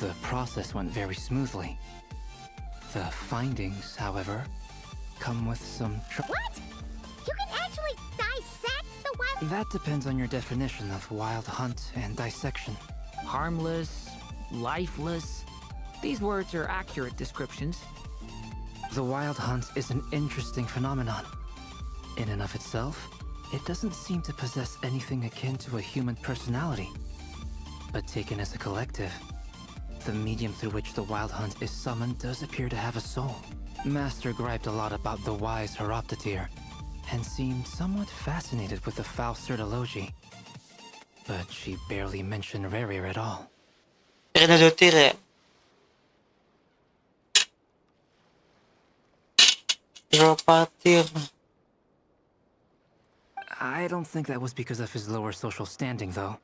The process went very smoothly. The findings, however, come with some What? You can actually dissect the wild... That depends on your definition of Wild Hunt and dissection. Harmless, lifeless. These words are accurate descriptions. The Wild Hunt is an interesting phenomenon. In and of itself, it doesn't seem to possess anything akin to a human personality. But taken as a collective, the medium through which the Wild Hunt is summoned does appear to have a soul. Master griped a lot about the wise Horoptetyr, and seemed somewhat fascinated with the foul Certology. But she barely mentioned Rerir at all. I don't think that was because of his lower social standing, though.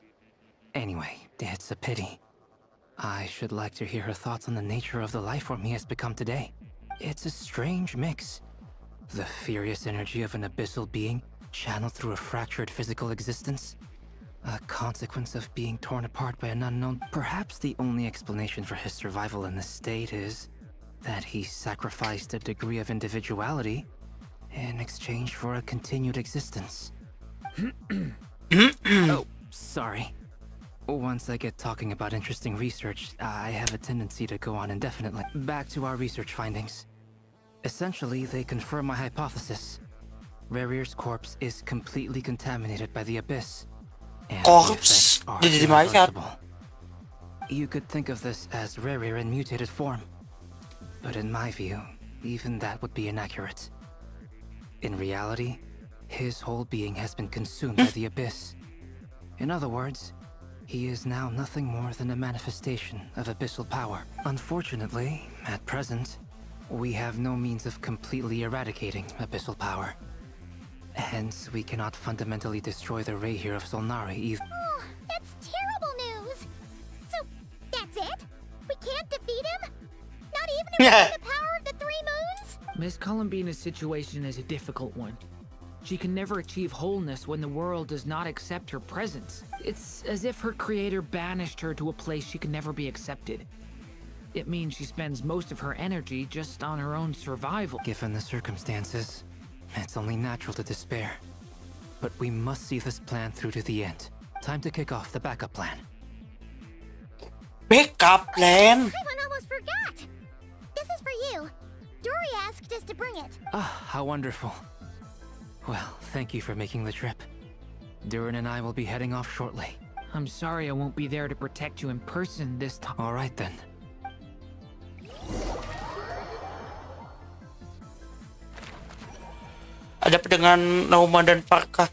Anyway, it's a pity. I should like to hear her thoughts on the nature of the life form he has become today. It's a strange mix. The furious energy of an abyssal being channeled through a fractured physical existence. A consequence of being torn apart by an unknown. Perhaps the only explanation for his survival in this state is that he sacrificed a degree of individuality in exchange for a continued existence. Oh, sorry. Once I get talking about interesting research, I have a tendency to go on indefinitely. Back to our research findings. Essentially, they confirm my hypothesis. Rerir's corpse is completely contaminated by the Abyss. And Corpse? the effects are irreversible. You could think of this as Rerir in mutated form. But in my view, even that would be inaccurate. In reality, his whole being has been consumed by the Abyss. In other words, he is now nothing more than a manifestation of abyssal power. Unfortunately, at present, we have no means of completely eradicating abyssal power. Hence, we cannot fundamentally destroy the Rerir of Solnari either. Oh, that's terrible news! So, that's it? We can't defeat him? Not even if we have the power of the Three Moons? Miss Columbina's situation is a difficult one. She can never achieve wholeness when the world does not accept her presence. It's as if her creator banished her to a place she can never be accepted. It means she spends most of her energy just on her own survival. Given the circumstances, it's only natural to despair. But we must see this plan through to the end. Time to kick off the backup plan. Backup plan? I almost forgot! This is for you. Dory asked us to bring it. Ah, how wonderful. Well, thank you for making the trip. Durin and I will be heading off shortly. I'm sorry I won't be there to protect you in person this time. All right then. Ada dengan Nauma dan Farka.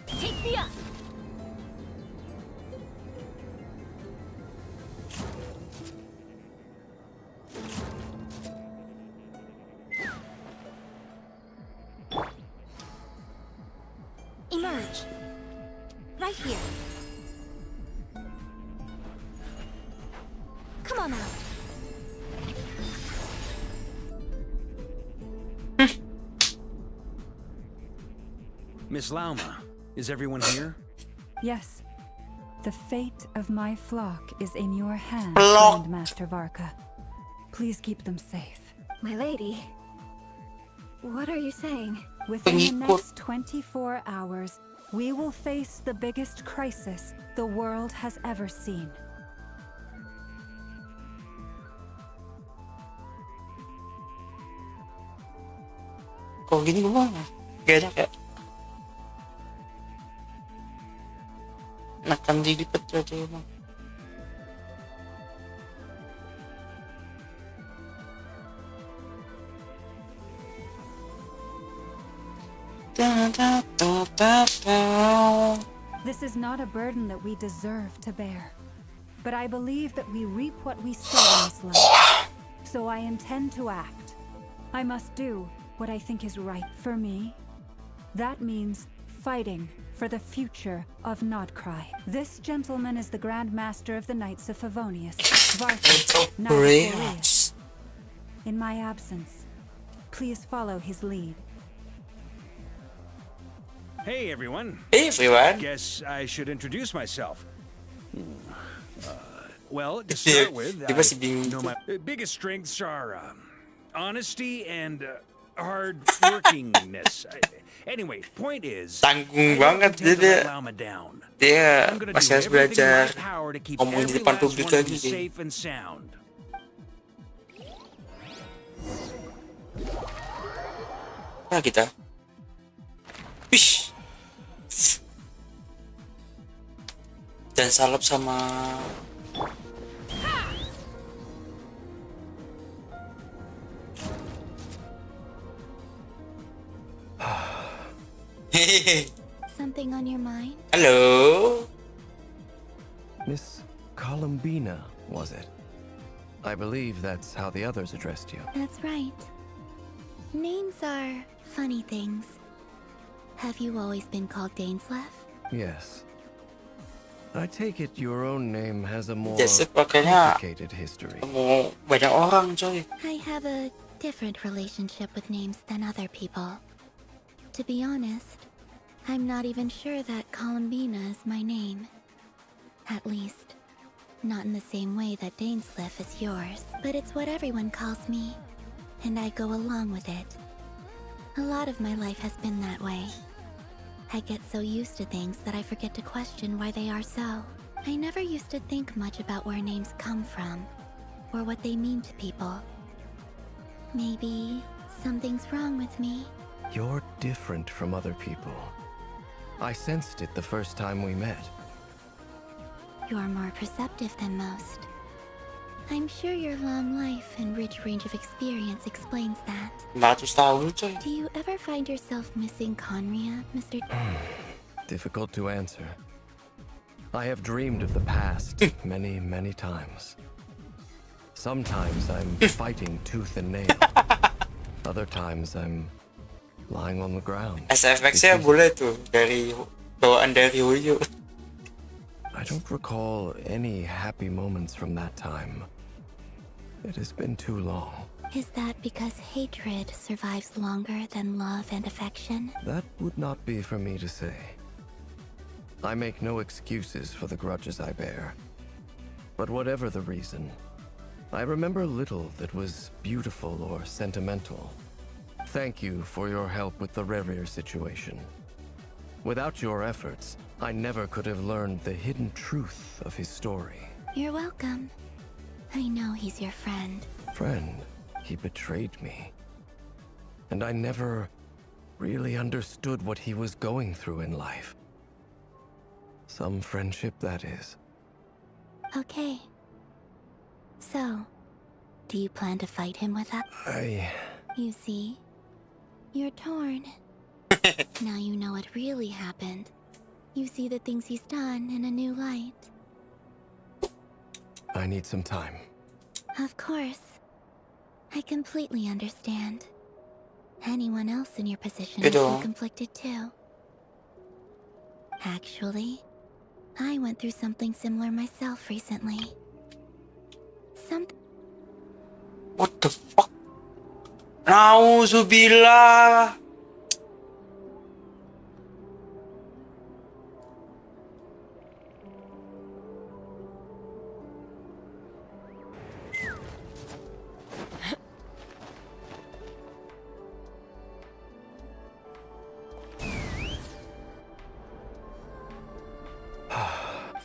Take me up. Emerge. Right here. Come on out. Miss Lauma, is everyone here? Yes. The fate of my flock is in your hands, Flock. Master Varka. Please keep them safe. My lady. What are you saying? Within the next 24 hours, we will face the biggest crisis the world has ever seen. Kok gini gue gak enak ya? Akan dilipet aja emang. This is not a burden that we deserve to bear. But I believe that we reap what we sow in this life. So I intend to act. I must do what I think is right for me. That means fighting for the future of Nodkrai. This gentleman is the Grand Master of the Knights of Favonius, Vartan, now Boreas. In my absence, please follow his lead. Hey, everyone. Hey, everyone. Guess I should introduce myself. Well, to start with, I know my biggest strengths are honesty and hard-workingness. Anyway, point is, tanggung banget dia. Dia masih harus belajar ngomong di depan publik lagi sih. Nah kita. Wish. Dan salep sama Something on your mind? Hello? Miss Columbina, was it? I believe that's how the others addressed you. That's right. Names are funny things. Have you always been called Dainslev? Yes. I take it your own name has a more pakainya complicated history. Banyak orang, coy. I have a different relationship with names than other people. To be honest, I'm not even sure that Columbina is my name. At least, not in the same way that Dainslev is yours. But it's what everyone calls me, and I go along with it. A lot of my life has been that way. I get so used to things that I forget to question why they are so. I never used to think much about where names come from, or what they mean to people. Maybe something's wrong with me. You're different from other people. I sensed it the first time we met. You're more perceptive than most. I'm sure your long life and rich range of experience explains that. 400 tahun, coy. Do you ever find yourself missing Conria, Mr. Difficult to answer. I have dreamed of the past many, many times. Sometimes I'm fighting tooth and nail. Other times I'm lying on the ground. SFX-nya boleh tuh dari bawaan dari Huyu. I don't recall any happy moments from that time. It has been too long. Is that because hatred survives longer than love and affection? That would not be for me to say. I make no excuses for the grudges I bear. But whatever the reason, I remember little that was beautiful or sentimental. Thank you for your help with the Rerir situation. Without your efforts, I never could have learned the hidden truth of his story. You're welcome. I know he's your friend. Friend, he betrayed me. And I never really understood what he was going through in life. Some friendship, that is. Okay. So, do you plan to fight him with that? You see? You're torn. Now you know what really happened. You see the things he's done in a new light. I need some time. Of course. I completely understand. Anyone else in your position would be conflicted too. Actually, I went through something similar myself recently. What the fuck? Nauzubillah.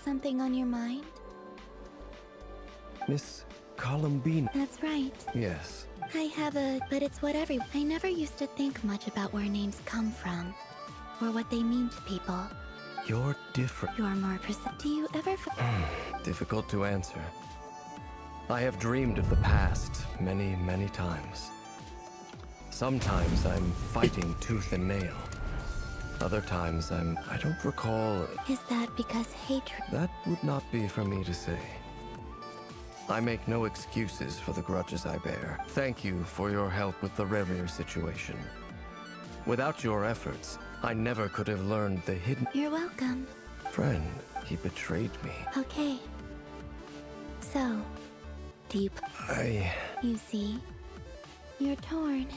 Something on your mind? Miss Columbine. That's right. Yes. But it's what I never used to think much about where names come from, or what they mean to people. You're different. You're more do you ever Difficult to answer. I have dreamed of the past many, many times. Sometimes I'm fighting tooth and nail. Other times I don't recall. Is that because hatred? That would not be for me to say. I make no excuses for the grudges I bear. Thank you for your help with the Rerir situation. Without your efforts, I never could have learned the hidden... You're welcome. Friend, he betrayed me. Okay. So, deep. You see, you're torn.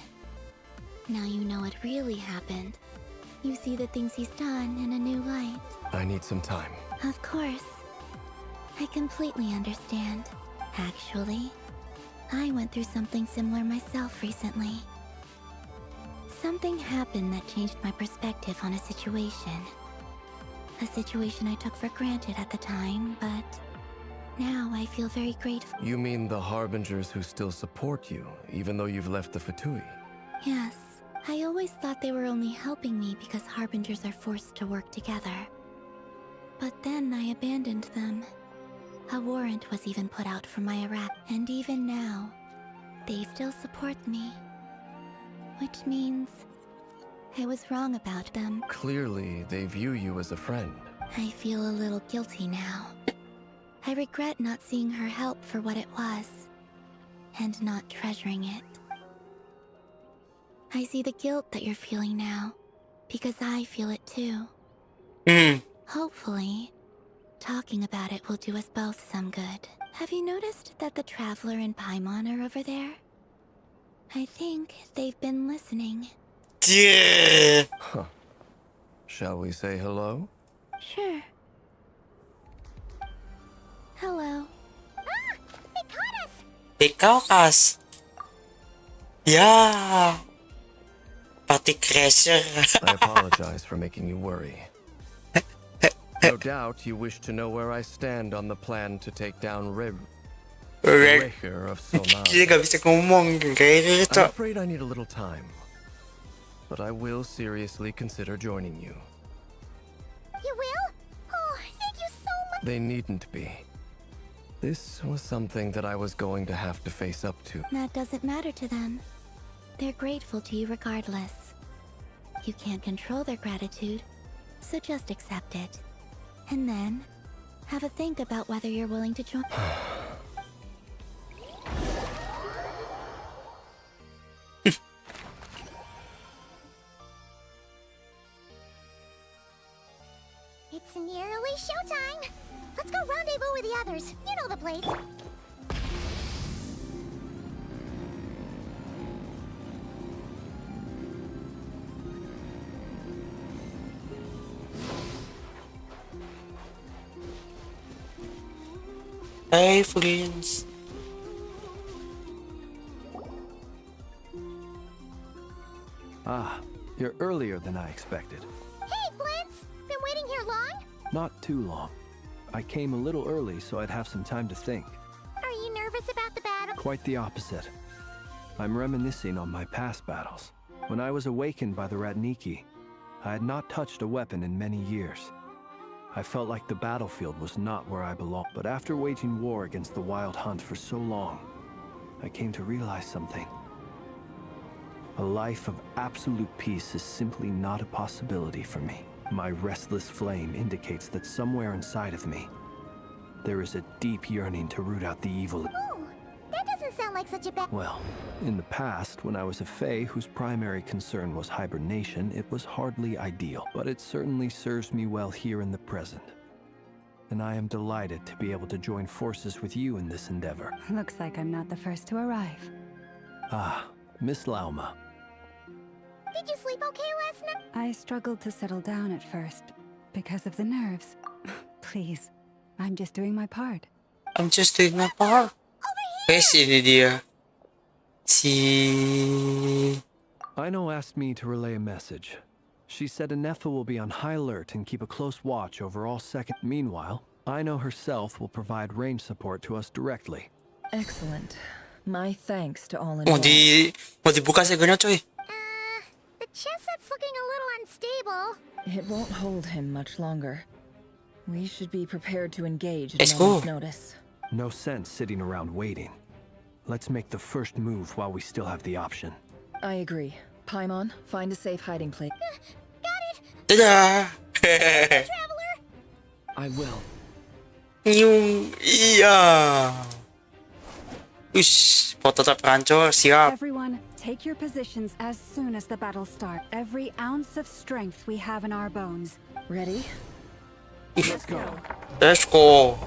Now you know what really happened. You see the things he's done in a new light. I need some time. Of course. I completely understand. Actually, I went through something similar myself recently. Something happened that changed my perspective on a situation. A situation I took for granted at the time, but now I feel very grateful. You mean the Harbingers who still support you, even though you've left the Fatui? Yes. I always thought they were only helping me because Harbingers are forced to work together. But then I abandoned them. A warrant was even put out for my arrest, and even now, they still support me. Which means I was wrong about them. Clearly, they view you as a friend. I feel a little guilty now. I regret not seeing her help for what it was, and not treasuring it. I see the guilt that you're feeling now, because I feel it too. Hopefully, talking about it will do us both some good. Have you noticed that the Traveler and Paimon are over there? I think they've been listening. Yeah. Huh. Shall we say hello? Sure. Hello. Ah! They caught us! Ikaw, Kas. Yeah. Pati Crasher. I apologize for making you worry. No doubt you wish to know where I stand on the plan to take down Rerir of Sonar. Hindi ka bisa ngomong. Kaya ito. I'm afraid I need a little time, but I will seriously consider joining you. You will? Oh, thank you so much. They needn't be. This was something that I was going to have to face up to. That doesn't matter to them. They're grateful to you regardless. You can't control their gratitude, so just accept it. And then, have a think about whether you're willing to join. It's nearly showtime. Let's go rendezvous with the others. You know the place. Hey, friends. Ah, you're earlier than I expected. Hey, Flint's! Been waiting here long? Not too long. I came a little early so I'd have some time to think. Are you nervous about the battle? Quite the opposite. I'm reminiscing on my past battles. When I was awakened by the Ratniki, I had not touched a weapon in many years. I felt like the battlefield was not where I belonged. But after waging war against the Wild Hunt for so long, I came to realize something. A life of absolute peace is simply not a possibility for me. My restless flame indicates that somewhere inside of me, there is a deep yearning to root out the evil. Ooh, that doesn't sound like such a bad... Well, in the past, when I was a Fae whose primary concern was hibernation, it was hardly ideal. But it certainly serves me well here in the present. And I am delighted to be able to join forces with you in this endeavor. Looks like I'm not the first to arrive. Ah, Miss Lauma. Did you sleep okay last night? I struggled to settle down at first because of the nerves. Please, I'm just doing my part. I'm just doing my part. Guys, ini dia. Si... Aino asked me to relay a message. She said Anefa will be on high alert and keep a close watch over all second. Meanwhile, Aino herself will provide range support to us directly. Excellent. My thanks to all Mau involved. mau dibuka segonya, coy. The chest set's looking a little unstable. It won't hold him much longer. We should be prepared to engage at Let's a go. moment's notice. No sense sitting around waiting. Let's make the first move while we still have the option. I agree. Paimon, find a safe hiding place. Got it. Dadah. I will. Nyung. Iya. Ush, foto terperanjur, siap. Everyone, take your positions as soon as the battle starts. Every ounce of strength we have in our bones. Ready? Let's go. Let's go.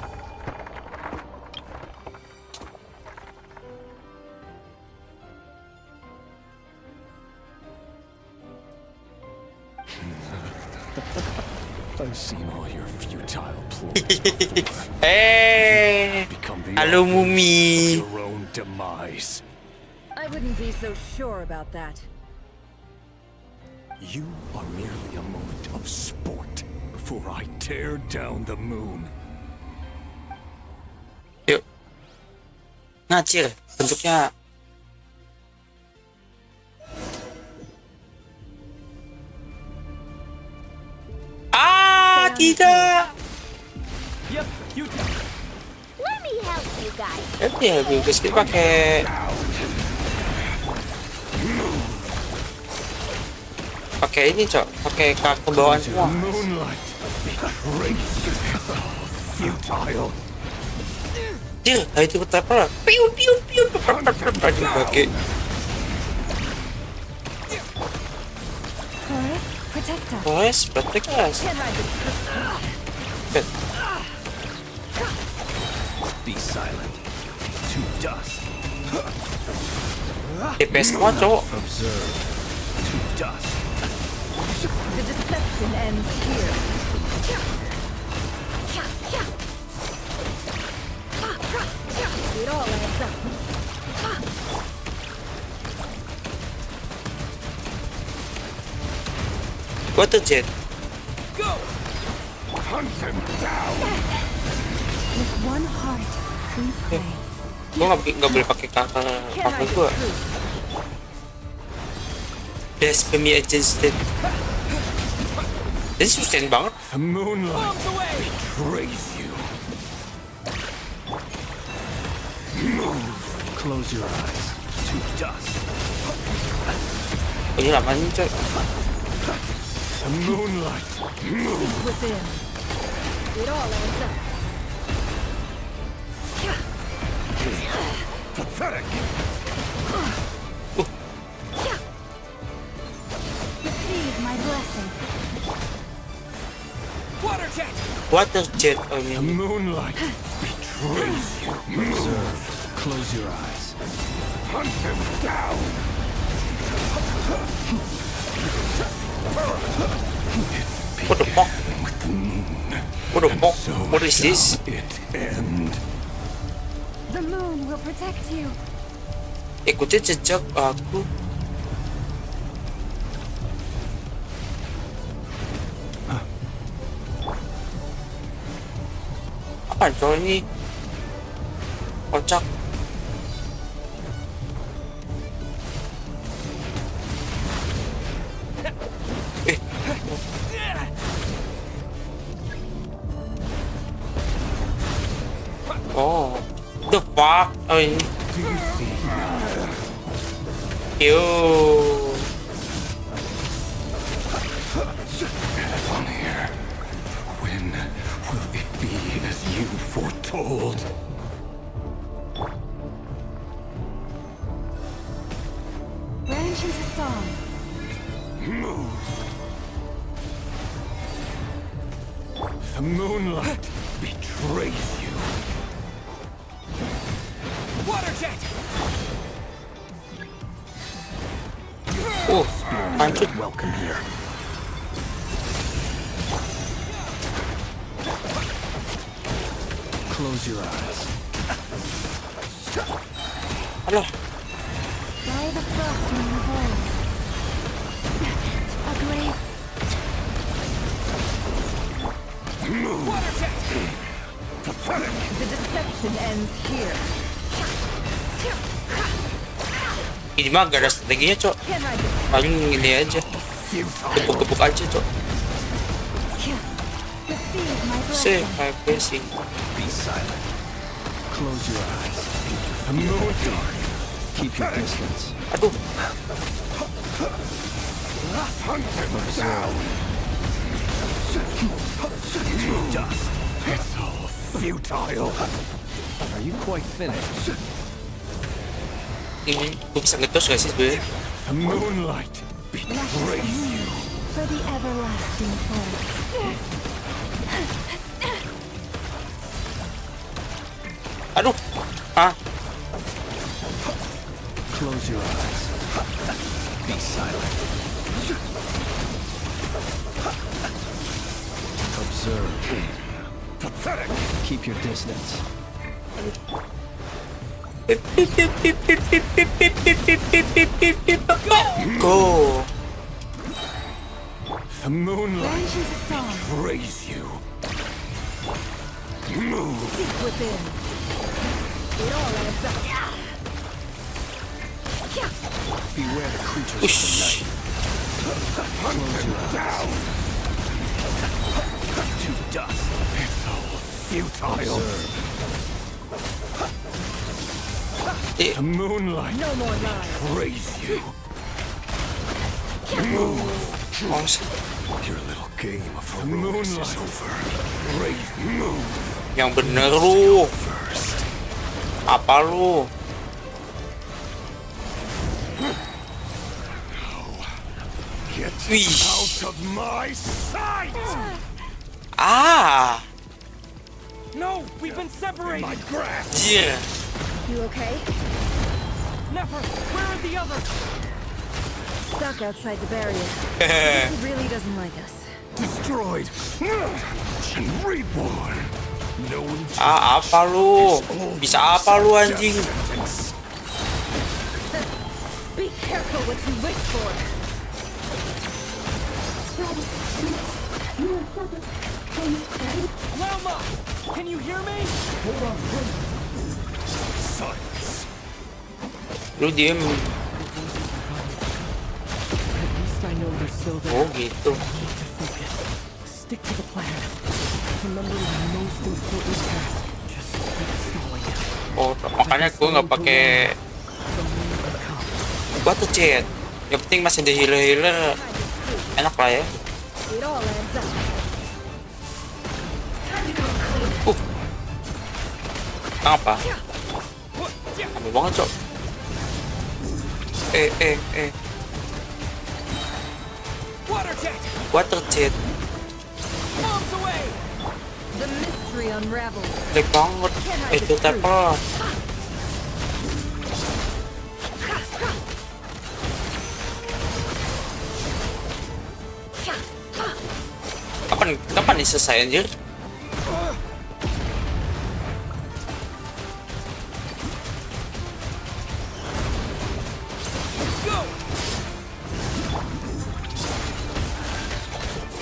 I've seen all your futile ploys. Hey, halo Mumi. Your own demise. I wouldn't be so sure about that. You are merely a moment of sport before I tear down the moon. Yuk. Ngacir, bentuknya. Tidak. Let me help you guys. Nanti ya, guys, kita pakai ini, Cok. Pakai ke bawah semua. Dia, itu ketapa. Piu piu piu. Pakai. Forest, protect us. Good. Be silent. To dust. DPS semua, Cok. Observe. To dust. The deception ends here. It all adds up. What the jet? Go! Hunt them down! With one heart, we pray. Gua nggak boleh pakai kakak gua. Blasphemy against it. Ini sustain banget. The moonlight betrays you. Move. Close your eyes. To dust. Oh, ini lama nih, Coy. The moonlight. Move. Within. It all adds up. Pathetic. Receive my blessing. Water jet. Water jet. Oh, The ini. moonlight betrays you. Observe. Close your eyes. Hunt them down. What the fuck? What the fuck? What is this? It end. The moon will protect you. Ikuti jejak aku. Apa Coy ini? Kocak. Oh, the fuck? Oh, ini. Yo. On here. When will it be as you foretold? Branch into song. Move. The moonlight betrays you. Water jet. Oh, hancur. Welcome here. Close your eyes. Alah, By the frost in the hole. A grave. Water jet. Pathetic. The deception ends here. ini mah gak ada strateginya, Cok. Paling ini aja. Gebuk-gebuk aja, Cok. Receive my Save blessing. my blessing. Be silent. Close your eyes. The moon dark. Keep your distance. Aduh, Hunt them down. Dust. It's all futile. Are you quite finished? Ini gue bisa ngetos gak sih sebenernya? The moonlight betrays you. For the everlasting forest. Aduh. Ah. Close your eyes. Be silent. Observe. Pathetic. Keep your distance. Go. The moonlight betrays you. Move. Within. It all adds up. Beware the creatures of the night. Close your eyes. To dust. It's all futile. The moonlight betrays you. Move. Your little game of heroics is over. Move. Yang bener lu. Apa lu? Get Wih. out of my sight! Ah. No, we've been separated. My grasp. Yeah. You okay? Never. Where are the others? Stuck outside the barrier. He really doesn't like us. Destroyed and reborn. No one Ah, apa lu? Bisa apa lu anjing? Be careful what you wish for. Lama! Can you hear me? silence. Lu diem. At least I know they're still there. Oh gitu. Need to focus. Stick to the plan. Remember the most important task. Just keep stalling it. Oh, makanya gue nggak pakai batu chat. Yang penting masih ada healer-healer. Enak lah ya. It all adds up. Apa? Lama banget, Cok. Water jet. The mystery unravels. Jelek banget. Itu temple. Kapan nih selesai anjir?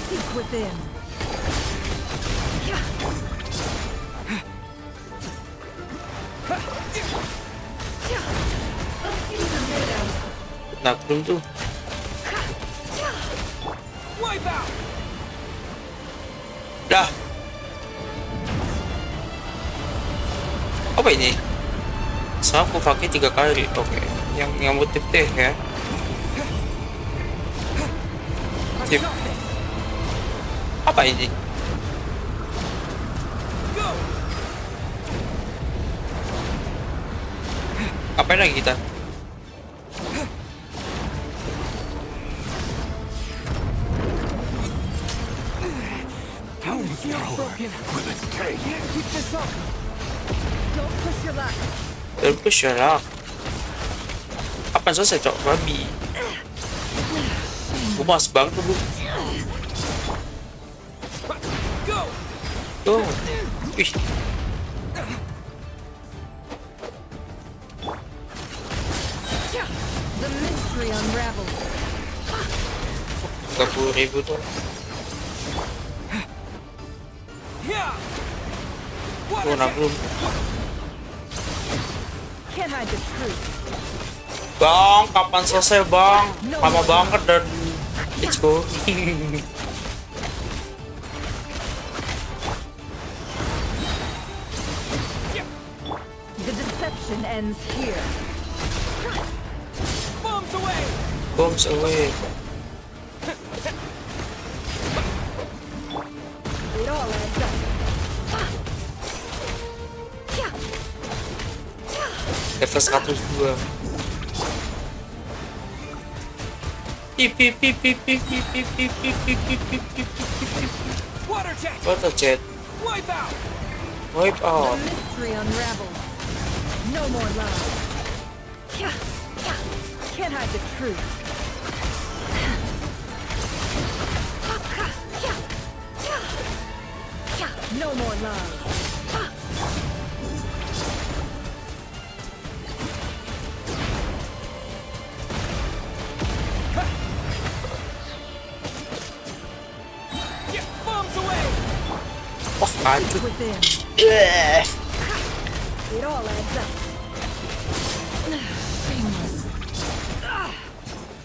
Seek within. Nah, belum tuh. Dah. Apa ini? Sekarang aku pakai 3 kali. Oke. Yang motif deh ya. Tip. Apa ini? Apa lagi kita? Will it take? Keep this up. Don't push your luck. Terus ya. Kapan selesai, Cok? Babi. Gue mas banget dulu. Tuh. Wih. The mystery unravels. 30.000 tuh. Tuh, nabung. Can't hide the truth. Bang, kapan selesai, Bang? Lama banget dan let's go. The deception ends here. Bombs away! Bombs away. Level 102. Water jet. Wipe out. Wipe out. The mystery unravels. No more love. Can't hide the truth. No more love. Get bombs away. Oh, hancur. Within. Eh. It all adds up. Shameless.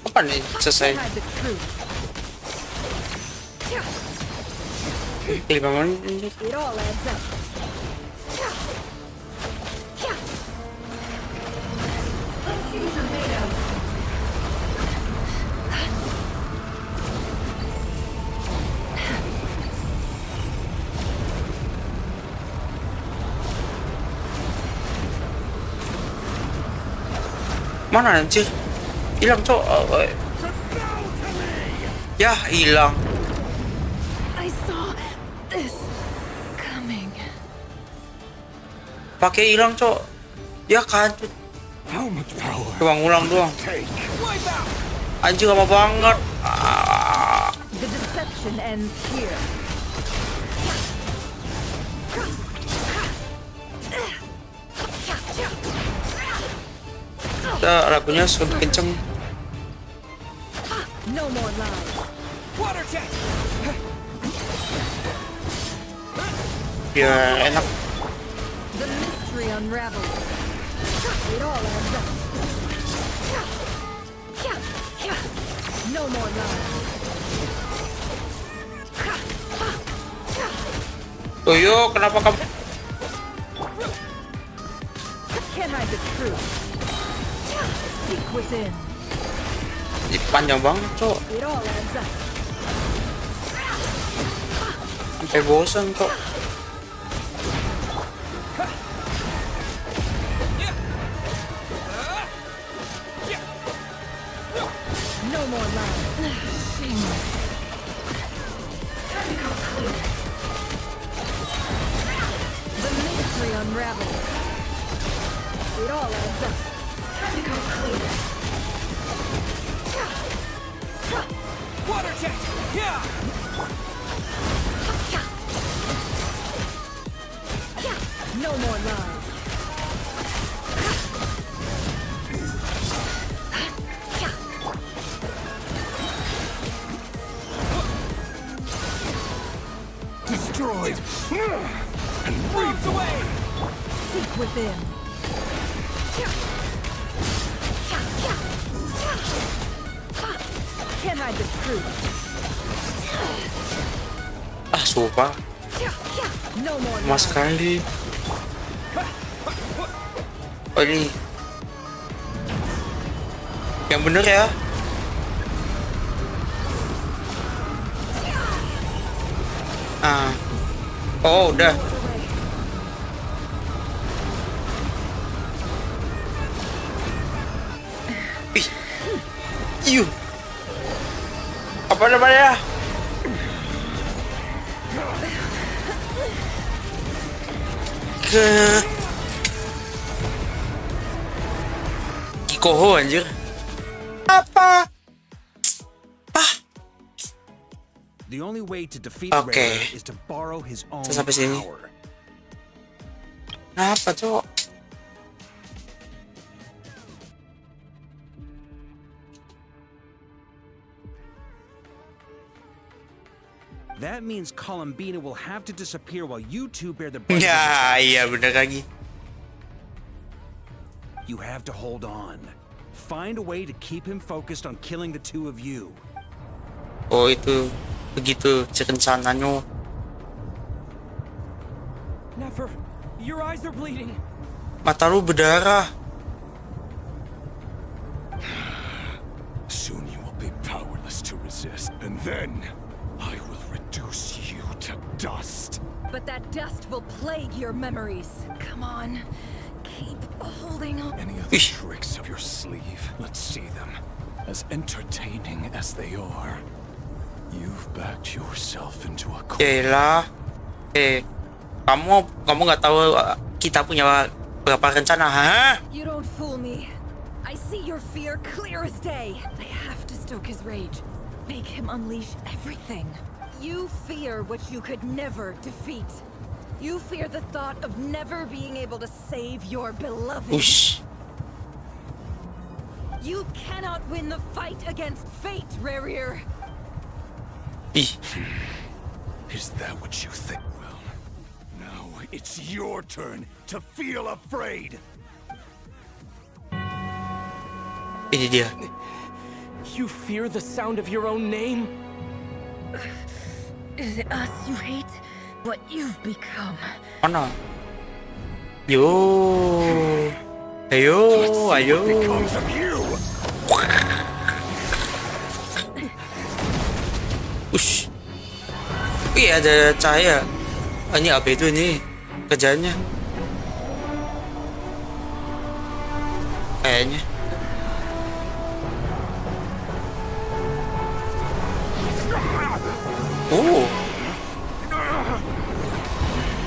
Apa nih selesai? Can't hide the truth. 5 menit. It all adds up. Mana anjir? Hilang, Cok. Ya, hilang. I saw this coming. Pakai hilang, Cok. Ya kan. Doang ulang doang. Anjir lama banget. The deception ends here. Lagunya lebih kenceng. No more lies. Water jet. Ya enak. The mystery unravels. It all adds up. No more lies. Yo, kenapa kamu? Can't hide the truth. Seek within. Ini panjang banget, Cok. It all adds up. Sampai bosan, Cok. No more lies. Shameless. The mystery unravels. It all adds up. Water jet. Yeah. No more lies. Destroyed. And bombs away. Seek within. Can't hide the truth. Ah, sumpah. No more Mas lies. sekali. Oh, ini. Yang bener ya. Ah. Oh, udah. Ih. Iu. Apa namanya? Ke Kikoho anjir. Apa? The only way to defeat Okay. Rare is to borrow his own Sampai sini. power. Apa, Cok? That means Columbina will have to disappear while you two bear the brunt of Ya, it. iya bener lagi. You have to hold on. Find a way to keep him focused on killing the two of you. Oh, itu begitu rencananya. Never. Your eyes are bleeding. Mata lu berdarah. Soon you will be powerless to resist, and then I will reduce you to dust. But that dust will plague your memories. Come on. keep holding on. Any other tricks of your sleeve? Let's see them. As entertaining as they are, you've backed yourself into a corner. Lah, kamu nggak tahu kita punya berapa rencana, ha? You don't fool me. I see your fear clear as day. I have to stoke his rage. Make him unleash everything. You fear what you could never defeat. You fear the thought of never being able to save your beloved. Ush. You cannot win the fight against fate, Rarier. Is that what you think? Well, now it's your turn to feel afraid. Ini dia. You fear the sound of your own name? Is it us you hate? What you've become? Oh no. Yo. Ayo, ayo. Ush. Ada cahaya. Ini apa itu nih? Kerjanya. Kayaknya. Oh.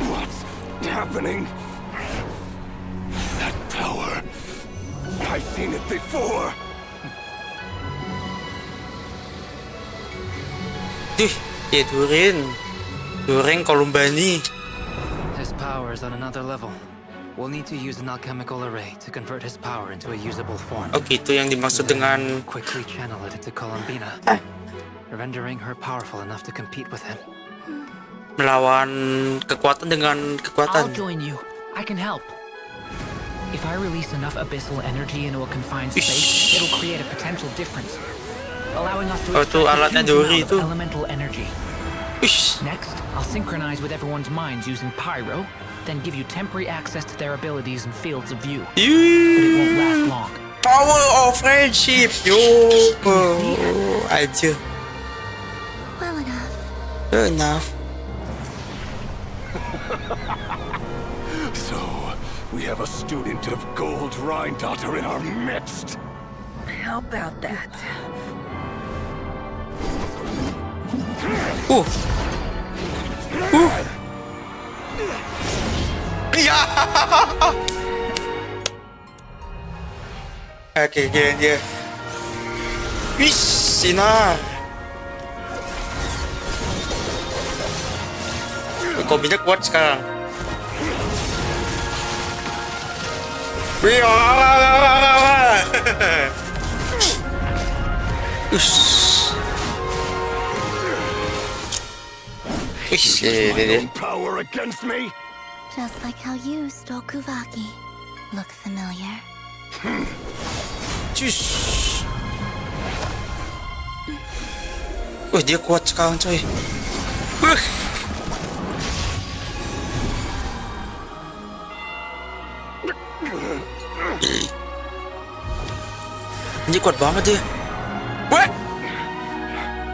What's happening? That power. I've seen it before. Ya Durin Columbani. His power is on another level. We'll need to use an alchemical array to convert his power into a usable form. Oh gitu yang dimaksud dengan quickly channel it into Columbina, rendering her powerful enough to compete with him. Melawan kekuatan dengan kekuatan. I'll join you. I can help. If I release enough abyssal energy into a confined space, it'll create a potential difference, allowing us to extract a huge amount of elemental energy. Next, I'll synchronize with everyone's minds using pyro, then give you temporary access to their abilities and fields of view. But it won't last long. Power of friendship, yo, aja. Well enough. Good enough. So, we have a student of Gold Rheindotter in our midst. How about that? Ya. Oke, dia. Wis, sinar. Kobinya kuat sekarang. Power against me? Just like how you stole Kuvaki. Look familiar? Wah, dia kuat sekarang, coy. Ini kuat banget dia. Wah!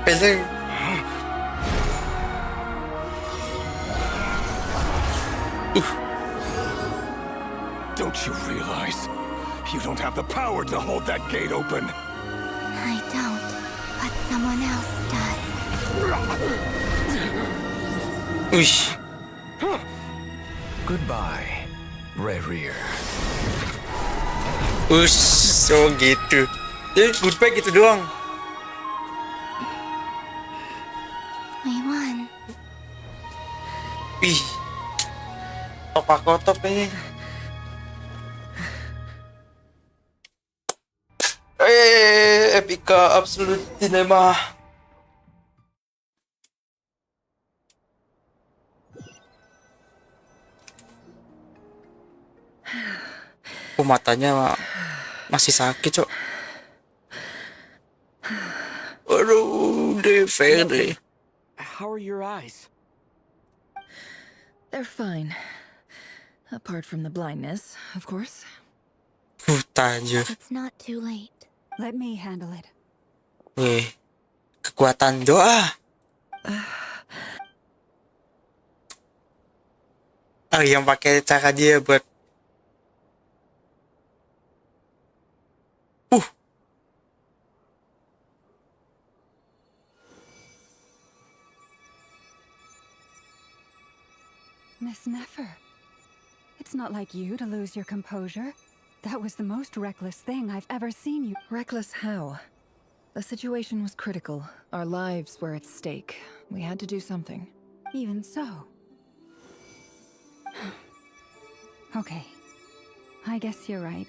Peleng. Don't you realize you don't have the power to hold that gate open? I don't, but someone else does. Uish. Goodbye, Rarier. Ush, so gitu. Jadi goodbye gitu doang. We won. Ih. Top ini. Epica Absolute Cinema. Matanya masih sakit, Cok. Aduh, Verde. How are your eyes? They're fine. Apart from the blindness, of course. It's not too late. Let me handle it. Wih, kekuatan doa. Yang pakai cara dia buat Miss Nefer, it's not like you to lose your composure. That was the most reckless thing I've ever seen you. Reckless how? The situation was critical. Our lives were at stake. We had to do something. Even so. Okay. I guess you're right.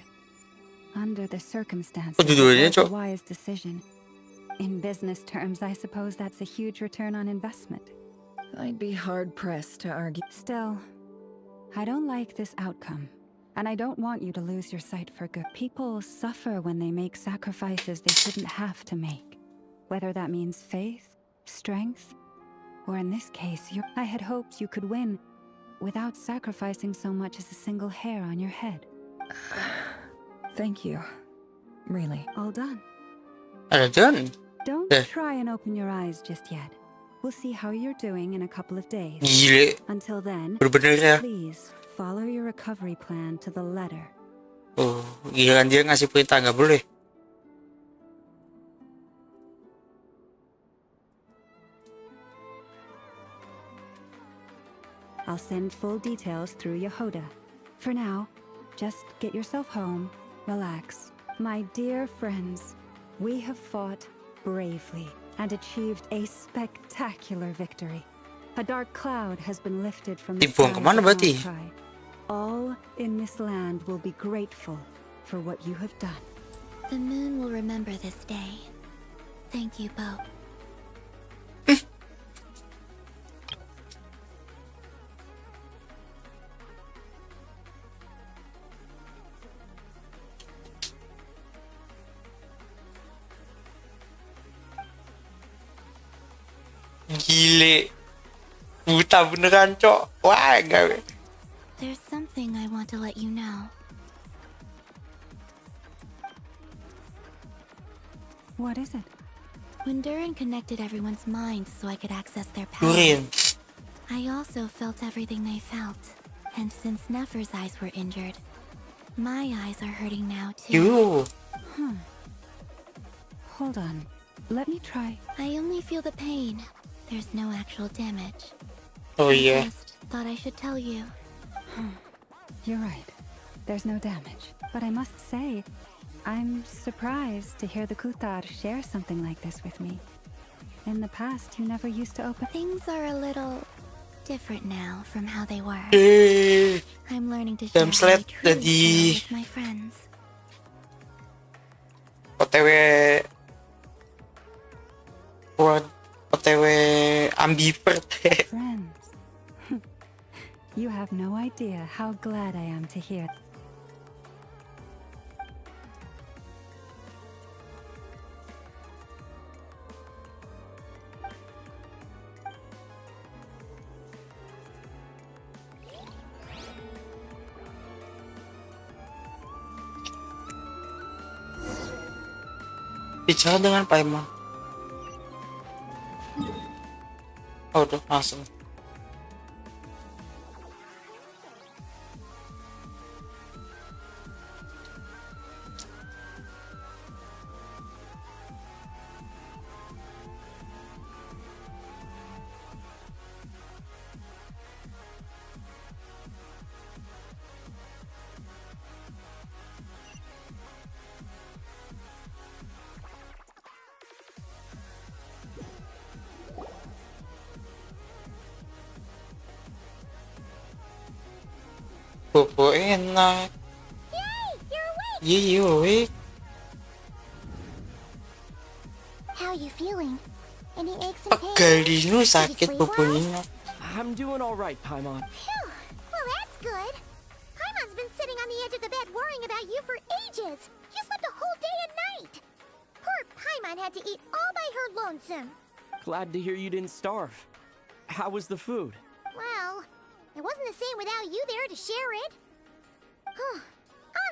Under the circumstances, it was a wise decision. In business terms, I suppose that's a huge return on investment. I'd be hard-pressed to argue. Still, I don't like this outcome. And I don't want you to lose your sight for good. People suffer when they make sacrifices they shouldn't have to make. Whether that means faith, strength, or in this case, I had hoped you could win without sacrificing so much as a single hair on your head. Thank you. Really. All done. Done. Don't try and open your eyes just yet. We'll see how you're doing in a couple of days. Gile. Until then, Bener-bener ya. please follow your recovery plan to the letter. Oh, giliran dia ngasih perintah nggak boleh. I'll send full details through Yehoda. For now, just get yourself home, relax. My dear friends, we have fought bravely and achieved a spectacular victory. A dark cloud has been lifted from the Dibuang skies kemana of berarti? Mount. All in this land will be grateful for what you have done. The moon will remember this day. Thank you, Bo. Gile. Buta beneran, Cok. Wah, enggak. There's something I want to let you know. What is it? When Durin connected everyone's minds so I could access their power, Durin. I also felt everything they felt. And since Nefer's eyes were injured, my eyes are hurting now too. Yo. Hold on. Let me try. I only feel the pain. There's no actual damage. Oh I yeah. just thought I should tell you. You're right. There's no damage. But I must say, I'm surprised to hear the Kutar share something like this with me. In the past, you never used to open... Things are a little different now from how they were. I'm learning to share Jam how I slap truly jadi feel with my friends. OTW buat OTW ambivert. Friends. You have no idea how glad I am to hear. Bicara dengan Paimon. Oh, udah langsung. Bobo enak. Yay, you're awake. How are you feeling? Any aches and pains? Pagalino, sakit bobonya. I'm doing all right, Paimon. Phew. Well, that's good. Paimon's been sitting on the edge of the bed worrying about you for ages. You slept a whole day and night. Poor Paimon had to eat all by her lonesome. Glad to hear you didn't starve. How was the food? Well, it wasn't the same without you there to share it.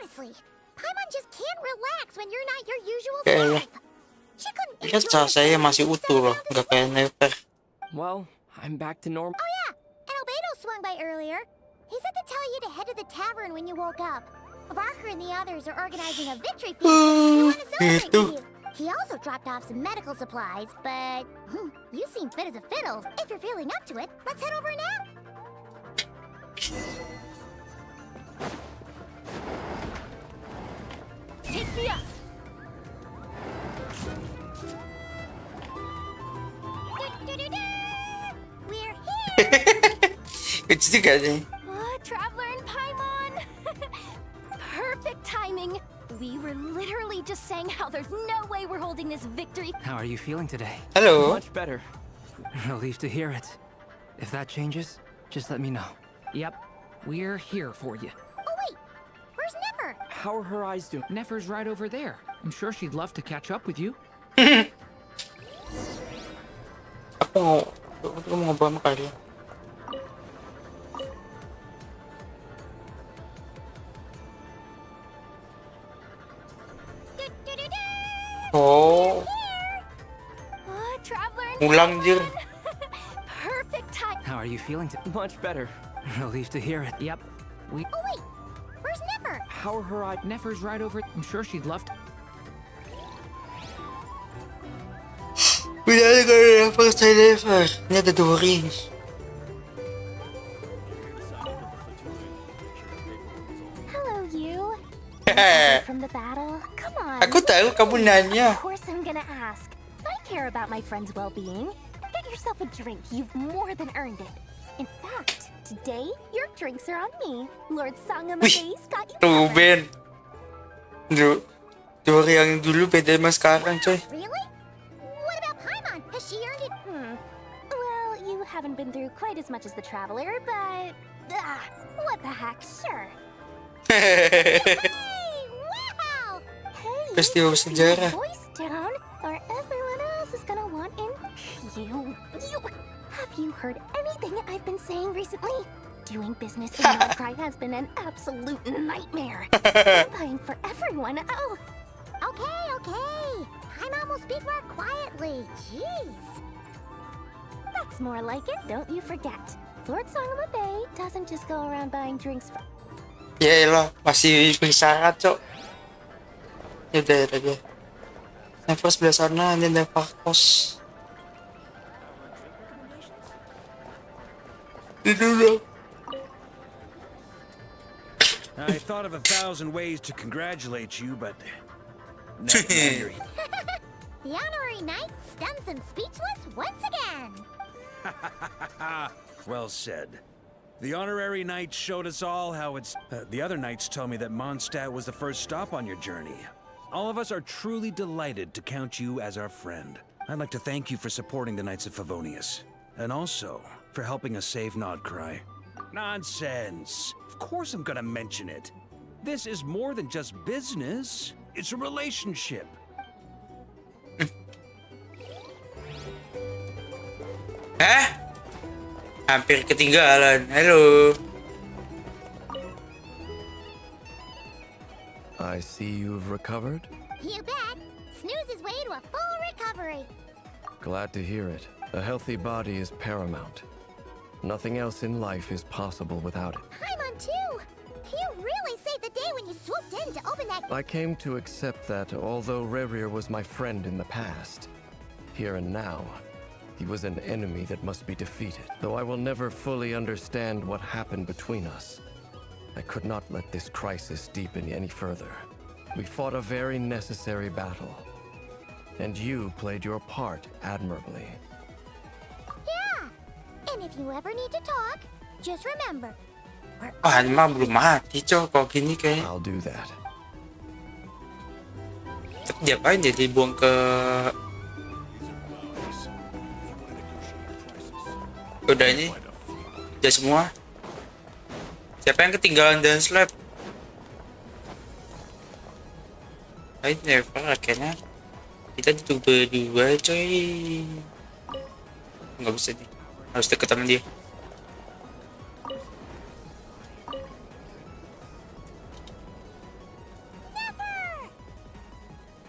Honestly, Paimon just can't relax when you're not your usual self. She couldn't Lihat saya masih utuh loh, nggak kayak Nefer. Well, I'm back to normal. Oh yeah, and Albedo swung by earlier. He said to tell you to head to the tavern when you woke up. Barker and the others are organizing a victory feast. We want to celebrate with you. He also dropped off some medical supplies, but you seem fit as a fiddle. If you're feeling up to it, let's head over now. Take me up. We're here. It's the guy. Traveler and Paimon. Perfect timing. We were literally just saying how there's no way we're holding this victory. How are you feeling today? Hello. Much better. Relieved to hear it. If that changes, just let me know. Yep, we're here for you. Oh wait, where's Nefer? How are her eyes doing? Nefer's right over there. I'm sure she'd love to catch up with you. Ako mau ba makali? Oh, Traveler and ulang dir. perfect time. How are you feeling today? Much better. Relieved to hear it. Yep, Oh wait, where's Nefer? How are her eyes? Nefer's right over. I'm sure she'd love to. Pinali ko na first time ever. Niya dua rings. Hello, you. From the battle? Come on. Aku tahu kamu nanya. Of course I'm gonna ask. I care about my friend's well-being. Get yourself a drink. You've more than earned it. In fact, today, your drinks are on me. Lord Sangamabe's got you covered. Ruben. Dua yang dulu beda sama sekarang, coy. Really? What about Paimon? Has she earned it? Well, you haven't been through quite as much as the Traveler, but... what the heck, sure. Hey, wow! Hey, Festival keep sejarah. your voice down, or everyone else is gonna want in. You... Have you heard anything I've been saying recently? Doing business in Krai has been an absolute nightmare. I'm buying for everyone. Oh, okay. Paimon will speak more quietly. Jeez. That's more like it. Don't you forget. Lord Sangamabe doesn't just go around buying drinks for... Yaelah, masih bersyarat, cok. Yaudah aja. Never sebelah sana, ini ada Farkos. Dulu. I thought of 1,000 ways to congratulate you, but now you're here. The honorary knight stuns them speechless once again. Well said. The honorary knight showed us all how it's... the other knights tell me that Mondstadt was the first stop on your journey. All of us are truly delighted to count you as our friend. I'd like to thank you for supporting the Knights of Favonius, and also for helping us save Nodcry. Nonsense! Of course I'm gonna mention it. This is more than just business. It's a relationship. Hampir ketinggalan. Halo. I see you've recovered. You bet. Snooze's way to a full recovery. Glad to hear it. A healthy body is paramount. Nothing else in life is possible without it. Paimon too. You really saved the day when you swooped in to open that... I came to accept that although Rerir was my friend in the past, here and now, he was an enemy that must be defeated. Though I will never fully understand what happened between us, I could not let this crisis deepen any further. We fought a very necessary battle, and you played your part admirably. Yeah. And if you ever need to talk, just remember, Wah, ini mah belum mati, cok. Kalau gini kayaknya. I'll do that. Tapi diapain dia dibuang ke... Udah ini. Udah semua. Siapa yang ketinggalan dan slap? I never, akhirnya kita ditutup berdua, coy. Nggak bisa nih. Harus deket sama dia.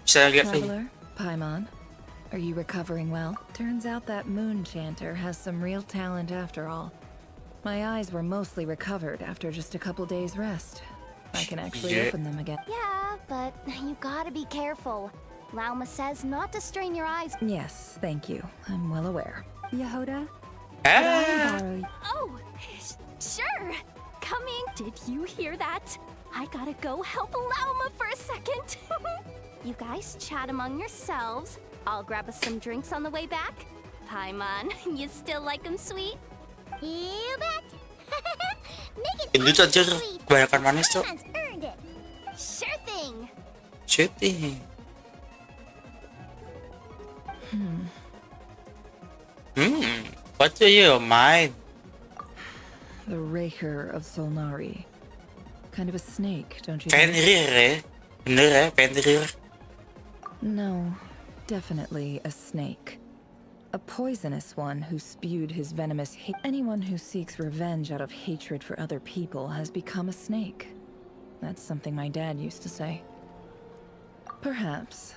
Bisa lihat lagi. Traveler, Paimon, are you recovering well? Turns out that moon chanter has some real talent after all. My eyes were mostly recovered after just a couple days rest. I can actually Yeah. open them again. Yeah, but you gotta be careful. Lauma says not to strain your eyes. Yes, thank you. I'm well aware. Yehuda? Ah. Oh, sure. Coming. Did you hear that? I gotta go help Lauma for a second. You guys chat among yourselves. I'll grab us some drinks on the way back. Paimon, you still like them sweet? You bet. Make it Gendut aja, sweet. kebanyakan manis tuh. Paimon's earned it. Sure thing. Shitty. What do you mind? The Raker of Solnari. Kind of a snake, don't you think? Fenrir ya? Bener ya, Fenrir. No, definitely a snake. A poisonous one who spewed his venomous hate. Anyone who seeks revenge out of hatred for other people has become a snake. That's something my dad used to say. Perhaps.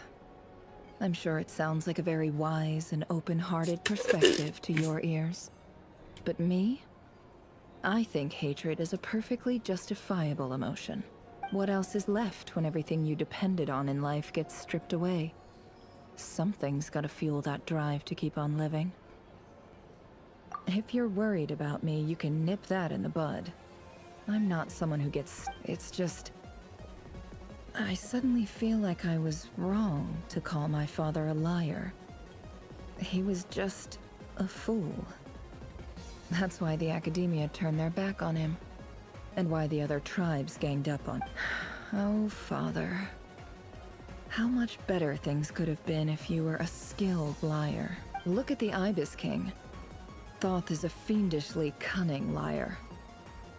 I'm sure it sounds like a very wise and open-hearted perspective to your ears. But me? I think hatred is a perfectly justifiable emotion. What else is left when everything you depended on in life gets stripped away? Something's gotta fuel that drive to keep on living. If you're worried about me, you can nip that in the bud. I'm not someone who gets... It's just... I suddenly feel like I was wrong to call my father a liar. He was just a fool. That's why the academia turned their back on him. And why the other tribes ganged up on... Oh, father. How much better things could have been if you were a skilled liar. Look at the Ibis King. Thoth is a fiendishly cunning liar.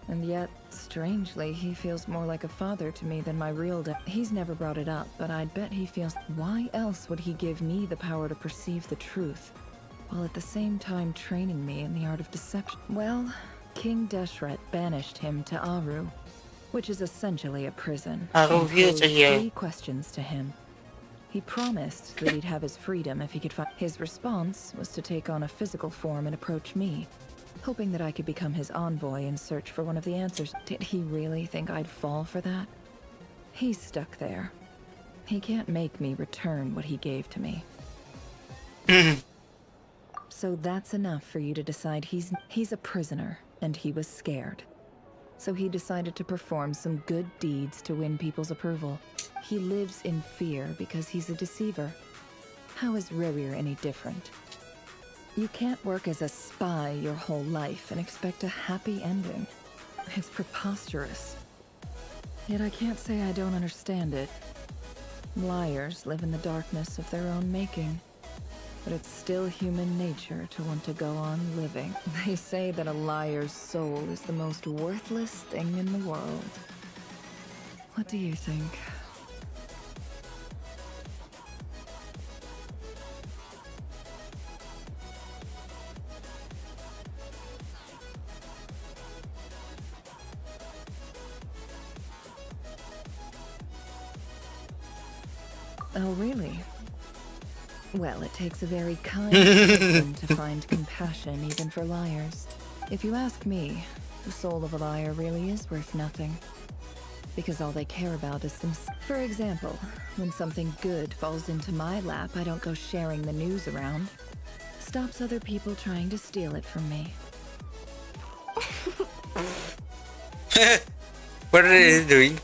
And yet, strangely, he feels more like a father to me than my real dad. He's never brought it up, but I'd bet he feels... Why else would he give me the power to perceive the truth, while at the same time training me in the art of deception? Well, King Deshret banished him to Aru, which is essentially a prison. Aru, and yes, posed yeah. 3 questions to him. He promised that he'd have his freedom if he could find... His response was to take on a physical form and approach me, hoping that I could become his envoy and search for one of the answers. Did he really think I'd fall for that? He's stuck there. He can't make me return what he gave to me. So that's enough for you to decide he's a prisoner, and he was scared. So he decided to perform some good deeds to win people's approval. He lives in fear because he's a deceiver. How is Rerir any different? You can't work as a spy your whole life and expect a happy ending. It's preposterous. Yet I can't say I don't understand it. Liars live in the darkness of their own making. But it's still human nature to want to go on living. They say that a liar's soul is the most worthless thing in the world. What do you think? Oh, really? Well, it takes a very kind person to find compassion even for liars. If you ask me, the soul of a liar really is worth nothing. Because all they care about is themselves. For example, when something good falls into my lap, I don't go sharing the news around. Stops other people trying to steal it from me. What are they doing?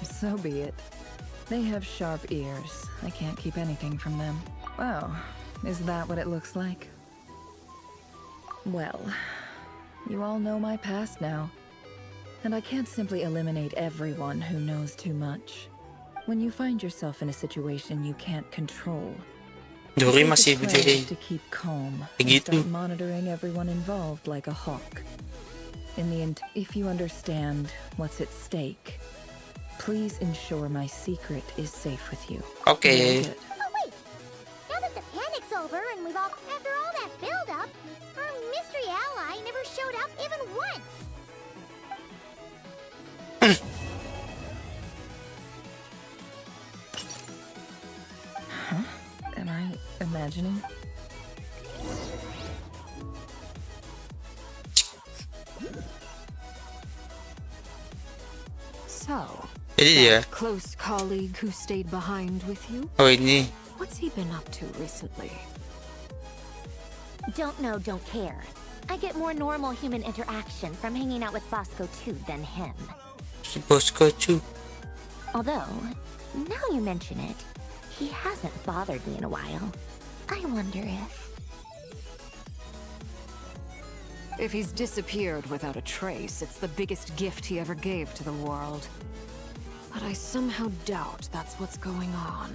So be it. They have sharp ears. I can't keep anything from them. Wow, is that what it looks like? Well, you all know my past now. And I can't simply eliminate everyone who knows too much. When you find yourself in a situation you can't control, Dori take masih a pledge berdiri to keep calm and begitu. start monitoring everyone involved like a hawk. In the end, if you understand what's at stake, please ensure my secret is safe with you. Okay. Very good. Oh wait! Now that the panic's over and we've all... After all that build-up, our mystery ally never showed up even once! Huh? Am I imagining? So, Jadi dia. that close colleague who stayed behind with you? Oh ini. What's he been up to recently? Don't know, don't care. I get more normal human interaction from hanging out with Bosco 2 than him. Si Bosco Chu. Although, now you mention it, he hasn't bothered me in a while. I wonder if... If he's disappeared without a trace, it's the biggest gift he ever gave to the world. But I somehow doubt that's what's going on.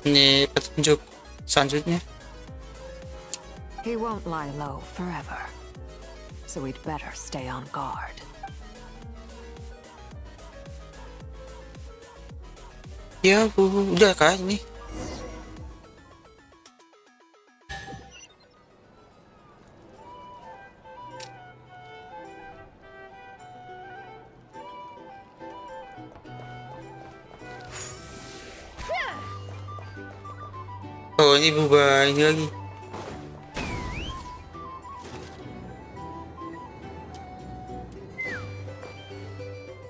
Ini petunjuk selanjutnya. He won't lie low forever. So we'd better stay on guard. Ya, udah kan ini. Oh, ini berubah ini lagi.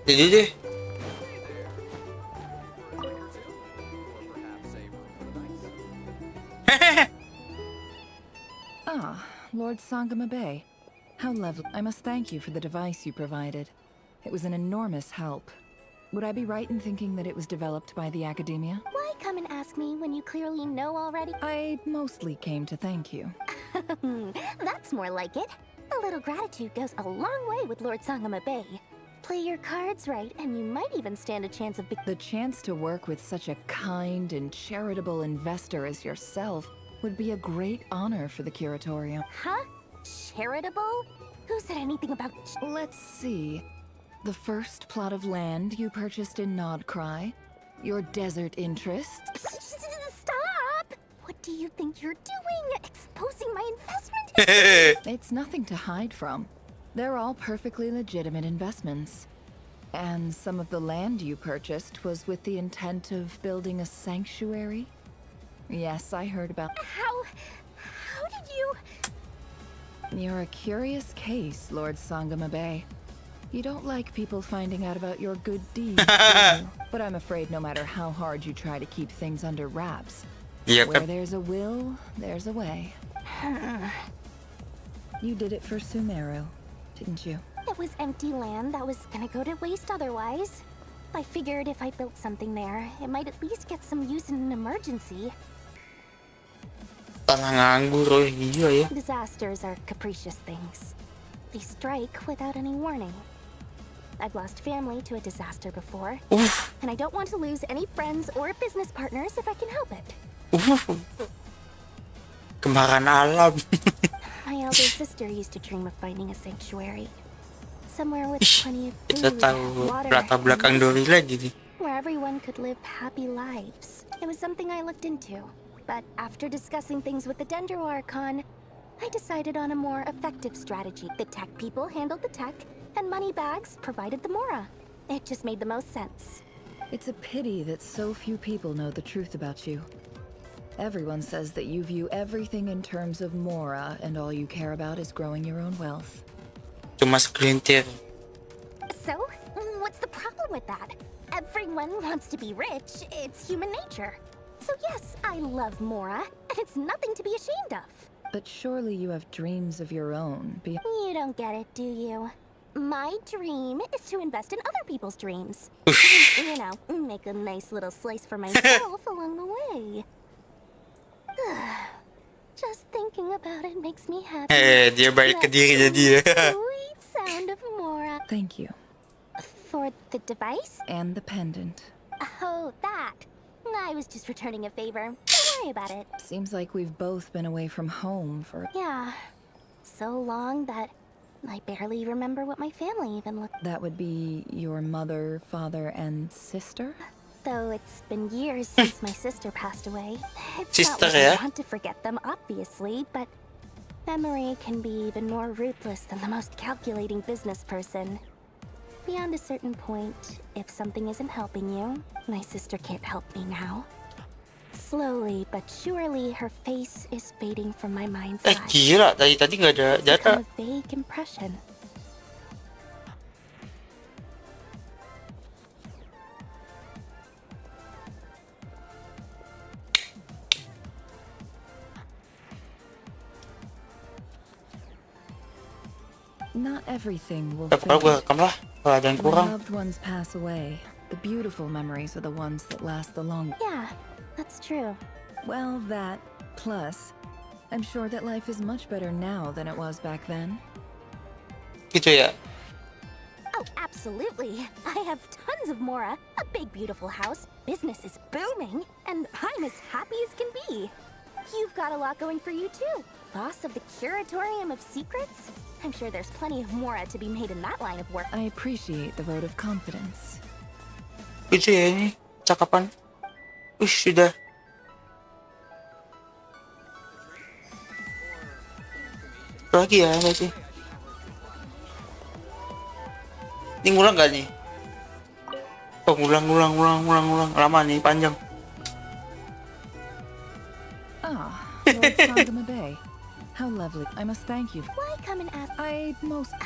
Jadi deh. Ah, Lord Sangama Bay. How lovely. I must thank you for the device you provided. It was an enormous help. Would I be right in thinking that it was developed by the academia? Why come and ask me when you clearly know already? I mostly came to thank you. That's more like it. A little gratitude goes a long way with Lord Sangama Bay. Play your cards right, and you might even stand a chance of... The chance to work with such a kind and charitable investor as yourself would be a great honor for the curatorium. Huh? Charitable? Who said anything about... Let's see. The first plot of land you purchased in Nodcry, your desert interests. Stop! What do you think you're doing? Exposing my investment? It's nothing to hide from. They're all perfectly legitimate investments. And some of the land you purchased was with the intent of building a sanctuary? Yes, I heard about... How did you... You're a curious case, Lord Sangama Bay. You don't like people finding out about your good deeds, do you? But I'm afraid no matter how hard you try to keep things under wraps, where there's a will, there's a way. You did it for Sumeru, didn't you? It was empty land that was gonna go to waste otherwise. I figured if I built something there, it might at least get some use in an emergency. Tanah nganggur, oh iya ya. Disasters are capricious things. They strike without any warning. I've lost family to a disaster before, and I don't want to lose any friends or business partners if I can help it. Kemarahan alam. My elder sister used to dream of finding a sanctuary. Somewhere with plenty of Kita food, tahu water, latar belakang Dori lagi nih. where everyone could live happy lives. It was something I looked into, but after discussing things with the Dendro Archon, I decided on a more effective strategy. The tech people handled the tech, and money bags provided the Mora. It just made the most sense. It's a pity that so few people know the truth about you. Everyone says that you view everything in terms of Mora, and all you care about is growing your own wealth. Cuma segelintir. So, what's the problem with that? Everyone wants to be rich. It's human nature. So yes, I love Mora, and it's nothing to be ashamed of. But surely you have dreams of your own. You don't get it, do you? My dream is to invest in other people's dreams. You know, make a nice little slice for myself along the way. Just thinking about it makes me happy. Dia balik ke dirinya dia. Sweet sound of Mora. Thank you. For the device? And the pendant. Oh, that. I was just returning a favor. Don't worry about it. Seems like we've both been away from home for... Yeah. So long that I barely remember what my family even looked. That would be your mother, father, and sister? Though it's been years since my sister passed away. It's Sister, not like yeah? I want to forget them, obviously, but memory can be even more ruthless than the most calculating business person. Beyond a certain point, if something isn't helping you, my sister can't help me now. Slowly but surely, her face is fading from my mind's eye. Gila, tadi nggak ada It's data. become a vague impression. Not everything will Kalau gue fade. rekam lah. Kalau ada yang When kurang. loved ones pass away, the beautiful memories are the ones that last the longest. Yeah, that's true. Well, that plus, I'm sure that life is much better now than it was back then. Gitu ya. Oh, absolutely. I have tons of Mora, a big beautiful house, business is booming, and I'm as happy as can be. You've got a lot going for you too. Boss of the Curatorium of Secrets? I'm sure there's plenty of Mora to be made in that line of work. I appreciate the vote of confidence. Gitu ya ini. Cakapan. Sudah. Lagi ya, enggak sih? Ini ngulang gak nih? Oh, ngulang. Lama nih, panjang. Ah, Lord Sangama Bay. How lovely. I must thank you. Why come and ask? I most...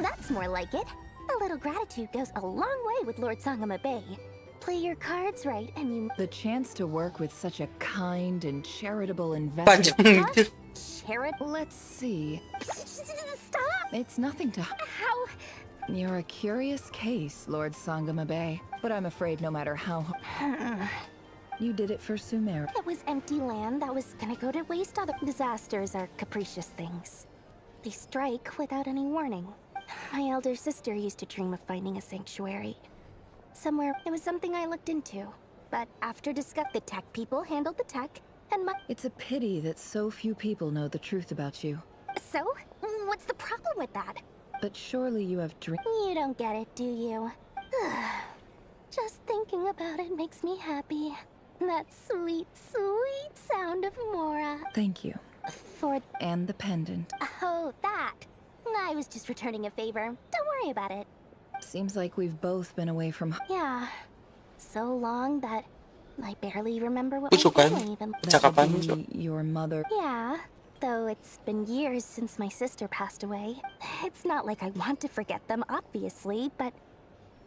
That's more like it. A little gratitude goes a long way with Lord Sangama Bay. Play your cards right and you... The chance to work with such a kind and charitable investor... Panjang. Let's see. Stop! It's nothing to... How... You're a curious case, Lord Sangama Bay. But I'm afraid no matter how... You did it for Sumer. It was empty land that was gonna go to waste. Other disasters are capricious things. They strike without any warning. My elder sister used to dream of finding a sanctuary. Somewhere, it was something I looked into. But after the tech people handled the tech, and my... It's a pity that so few people know the truth about you. So? What's the problem with that? But surely you have dreamed... You don't get it, do you? Just thinking about it makes me happy. That sweet, sweet sound of Mora. Thank you. For... And the pendant. Oh, that. I was just returning a favor. Don't worry about it. Seems like we've both been away from... Yeah. So long that I barely remember what Aku my suka family even... cakapan itu. Your mother... Yeah. Though it's been years since my sister passed away. It's not like I want to forget them, obviously, but...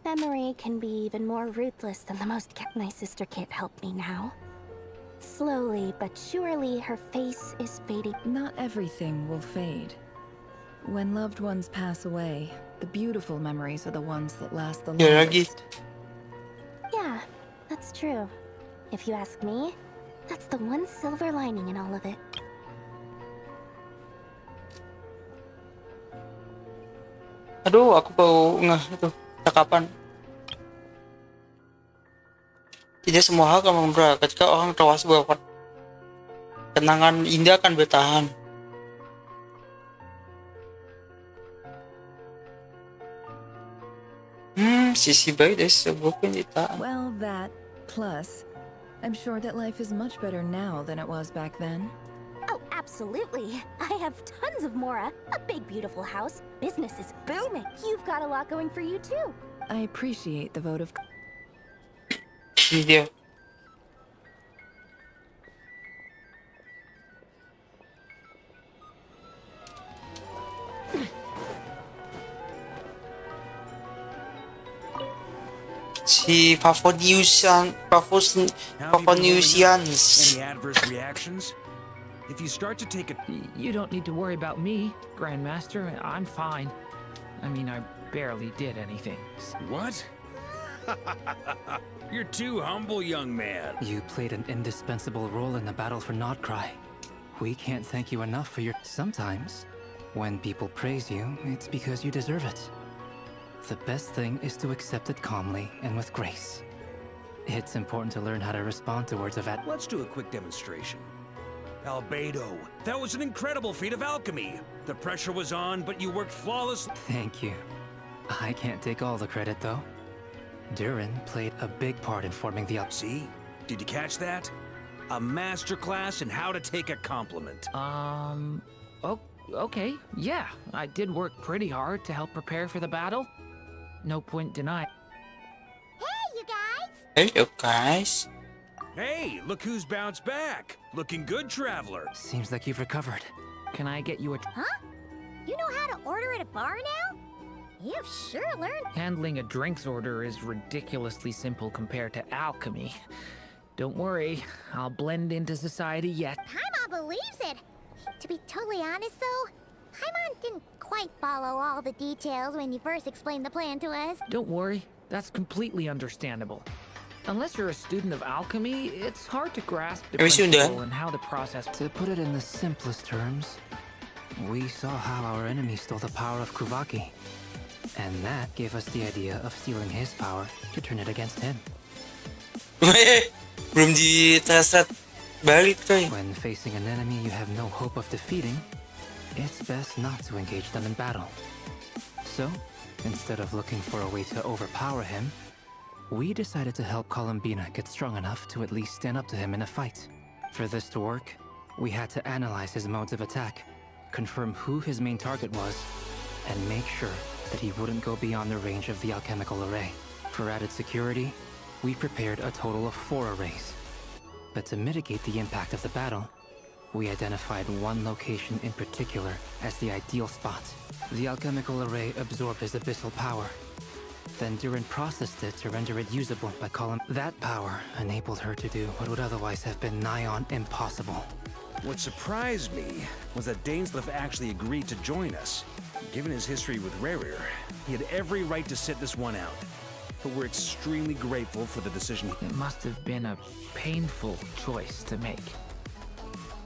Memory can be even more ruthless than the most... My sister can't help me now. Slowly but surely, her face is fading. Not everything will fade. When loved ones pass away, the beautiful memories are the ones that last the Ya lagi. longest. Yeah, that's true. If you ask me, that's the one silver lining in all of it. Aduh, aku baru ngeh itu cakapan. Tidak semua hal akan memudar ketika orang tewas berwafat. Kenangan indah akan bertahan. Sisi baik dari sebuah penderitaan. Well, that plus, I'm sure that life is much better now than it was back then. Oh, absolutely. I have tons of Mora, a big beautiful house, business is booming. You've got a lot going for you too. I appreciate the vote of... Ini dia. Si Favoniusians. Any adverse reactions? If you start to take a... You don't need to worry about me, Grandmaster. I'm fine. I mean, I barely did anything. What? You're too humble, young man. You played an indispensable role in the battle for Nodcry. We can't thank you enough for your... Sometimes, when people praise you, it's because you deserve it. The best thing is to accept it calmly and with grace. It's important to learn how to respond to words of Let's do a quick demonstration. Albedo, that was an incredible feat of alchemy. The pressure was on, but you worked flawlessly. Thank you. I can't take all the credit, though. Durin played a big part in forming the... See? Did you catch that? A masterclass in how to take a compliment. Okay, yeah. I did work pretty hard to help prepare for the battle. No point denying. Hello, guys. Hey, look who's bounced back. Looking good, traveler. Seems like you've recovered. Can I get you a... Huh? You know how to order at a bar now? You've sure learned. Handling a drinks order is ridiculously simple compared to alchemy. Don't worry, I'll blend into society yet. Paimon believes it. To be totally honest, though, Paimon didn't quite follow all the details when you first explained the plan to us. Don't worry, that's completely understandable. Unless you're a student of alchemy, it's hard to grasp the principle and how the process... To put it in the simplest terms, we saw how our enemy stole the power of Kuvaki. And that gave us the idea of stealing his power to turn it against him. Belum di-translate balik, coy. When facing an enemy you have no hope of defeating, it's best not to engage them in battle. So, instead of looking for a way to overpower him, we decided to help Columbina get strong enough to at least stand up to him in a fight. For this to work, we had to analyze his modes of attack, confirm who his main target was, and make sure that he wouldn't go beyond the range of the alchemical array. For added security, we prepared a total of 4 arrays. But to mitigate the impact of the battle, we identified one location in particular as the ideal spot. The alchemical array absorbed his abyssal power. Then Durin processed it to render it usable by Column. That power enabled her to do what would otherwise have been nigh on impossible. What surprised me was that Dainsleif actually agreed to join us. Given his history with Rerir, he had every right to sit this one out. But we're extremely grateful for the decision. It must have been a painful choice to make.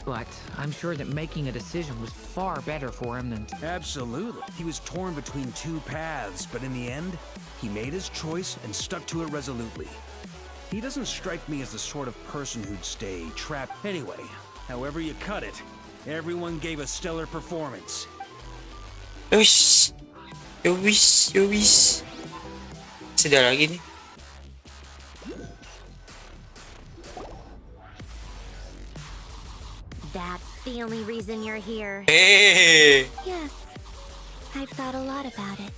But I'm sure that making a decision was far better for him than... Absolutely. He was torn between 2 paths, but in the end, he made his choice and stuck to it resolutely. He doesn't strike me as the sort of person who'd stay trapped. Anyway, however you cut it, everyone gave a stellar performance. Yowis. Sudah lagi nih. That's the only reason you're here. Hey. Yes. I've thought a lot about it.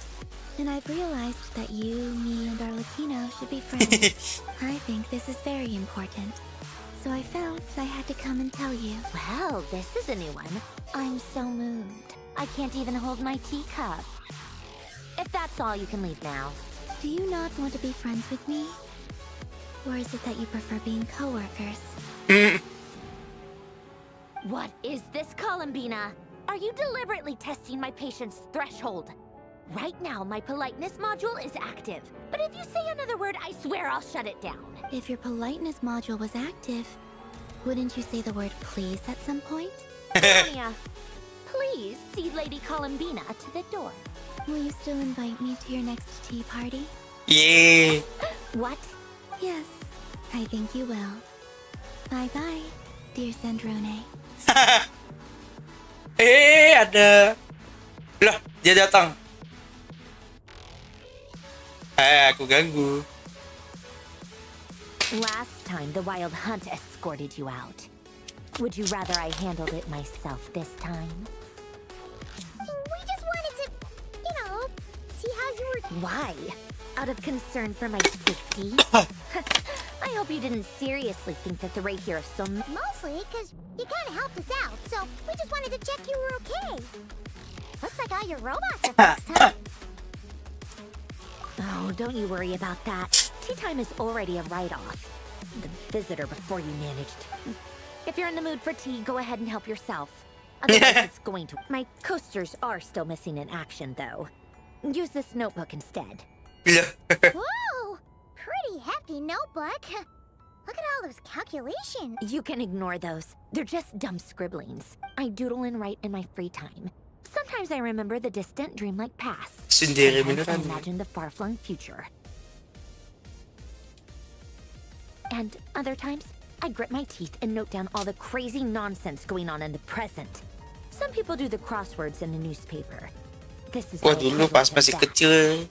And I've realized that you, me, and Arlecchino should be friends. I think this is very important. So I felt I had to come and tell you. Well, this is a new one. I'm so moved. I can't even hold my teacup. If that's all, you can leave now. Do you not want to be friends with me? Or is it that you prefer being co-workers? What is this, Columbina? Are you deliberately testing my patience threshold? Right now, my politeness module is active. But if you say another word, I swear I'll shut it down. If your politeness module was active, wouldn't you say the word please at some point? Sonia, please see Lady Columbina to the door. Will you still invite me to your next tea party? Yeah. What? Yes, I think you will. Bye-bye, dear Sandrone. Ada. Lah, dia datang. Aku ganggu. Last time, the Wild Hunt escorted you out. Would you rather I handled it myself this time? We just wanted to, see how you were... Why? Out of concern for my safety? I hope you didn't seriously think that the Ray here is so... Mostly because you kind of helped us out, so we just wanted to check you were okay. Looks like all your robots are fixed, huh? Oh, don't you worry about that. Tea time is already a write-off. The visitor before you managed. If you're in the mood for tea, go ahead and help yourself. Otherwise, it's going to... My coasters are still missing in action, though. Use this notebook instead. Whoa! Pretty hefty notebook. Look at all those calculations. You can ignore those. They're just dumb scribblings. I doodle and write in my free time. Sometimes I remember the distant dreamlike past. Sendiri Sometimes I beneran. imagine the far-flung future. And other times, I grit my teeth and note down all the crazy nonsense going on in the present. Some people do the crosswords in the newspaper. This is Wah, how dulu pas masih that. kecil.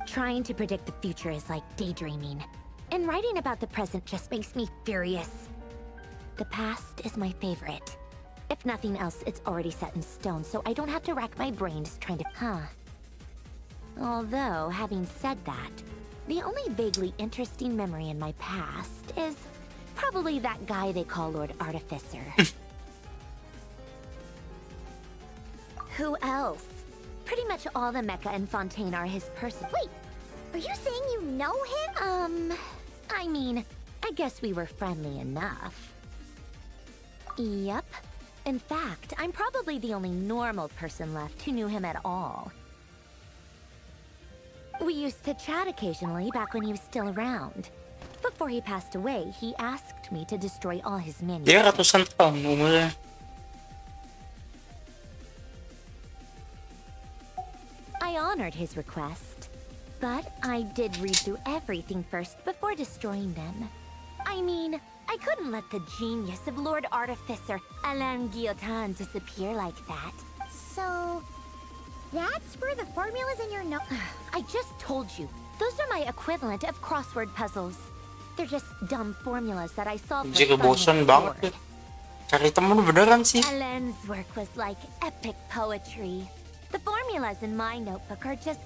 Trying to predict the future is like daydreaming. And writing about the present just makes me furious. The past is my favorite. If nothing else, it's already set in stone, so I don't have to rack my brains trying to... Although, having said that, the only vaguely interesting memory in my past is probably that guy they call Lord Artificer. Who else? Pretty much all the Mecha and Fontaine are his person. Wait, are you saying you know him? I mean, I guess we were friendly enough. Yep. In fact, I'm probably the only normal person left who knew him at all. We used to chat occasionally back when he was still around. Before he passed away, he asked me to destroy all his Dia manuscripts. ratusan tahun umurnya. I honored his request, but I did read through everything first before destroying them. I mean, I couldn't let the genius of Lord Artificer Alain Guillotin disappear like that. So, that's where the formulas in your note. I just told you. Those are my equivalent of crossword puzzles. They're just dumb formulas that I solved for Jadi fun bosan with banget Lord. ya. Cari temen beneran sih. Alain's work was like epic poetry. The formulas in my notebook are just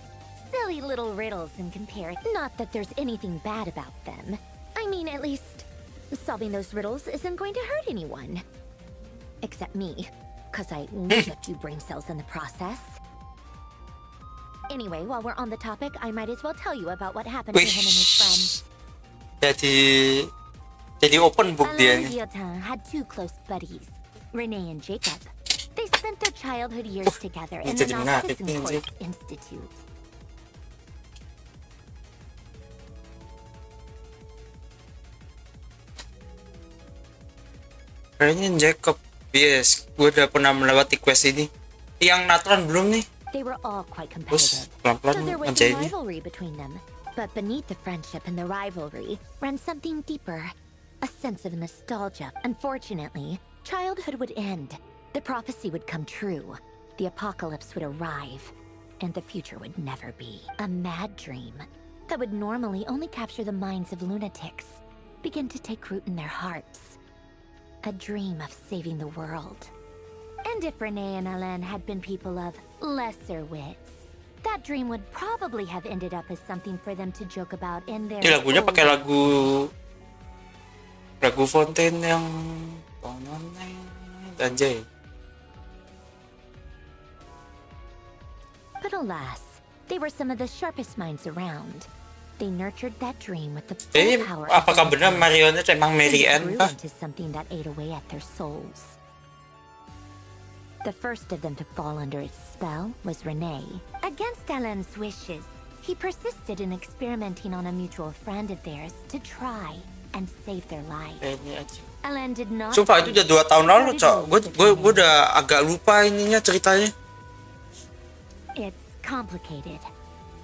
silly little riddles in comparison. Not that there's anything bad about them. I mean, at least solving those riddles isn't going to hurt anyone. Except me, because I lose a few brain cells in the process. Anyway, while we're on the topic, I might as well tell you about what happened to him and his friends. Jadi open book dia Alain nih. Guillotin had two close buddies, Renee and Jacob. They spent their childhood years together in the jadi menarik nih, Narcissus anjir. Institute. Kayaknya Jacob. Yes, gue udah pernah melewati quest ini. Yang Natron belum nih. They were all quite Terus competitive, pelan-pelan so there was ngerjain some nih. rivalry between them. But beneath the friendship and the rivalry ran something deeper, a sense of nostalgia. Unfortunately, childhood would end. The prophecy would come true. The apocalypse would arrive, and the future would never be. A mad dream that would normally only capture the minds of lunatics begin to take root in their hearts. A dream of saving the world. And if Renee and Alain had been people of lesser wits, that dream would probably have ended up as something for them to joke about in their Ini lagunya pakai old lagu Fontaine yang anjay. But alas, they were some of the sharpest minds around. They nurtured that dream with the Jadi full power apakah of benar their Marionette emang Mary and Ann it grew kah? into something that ate away at their souls. The first of them to fall under its spell was Renee. Against Alain's wishes, he persisted in experimenting on a mutual friend of theirs to try and save their life. Kayaknya aja. Alain did not. Sumpah itu udah 2 tahun lalu, Cok. Gue udah agak lupa ininya ceritanya. It's complicated.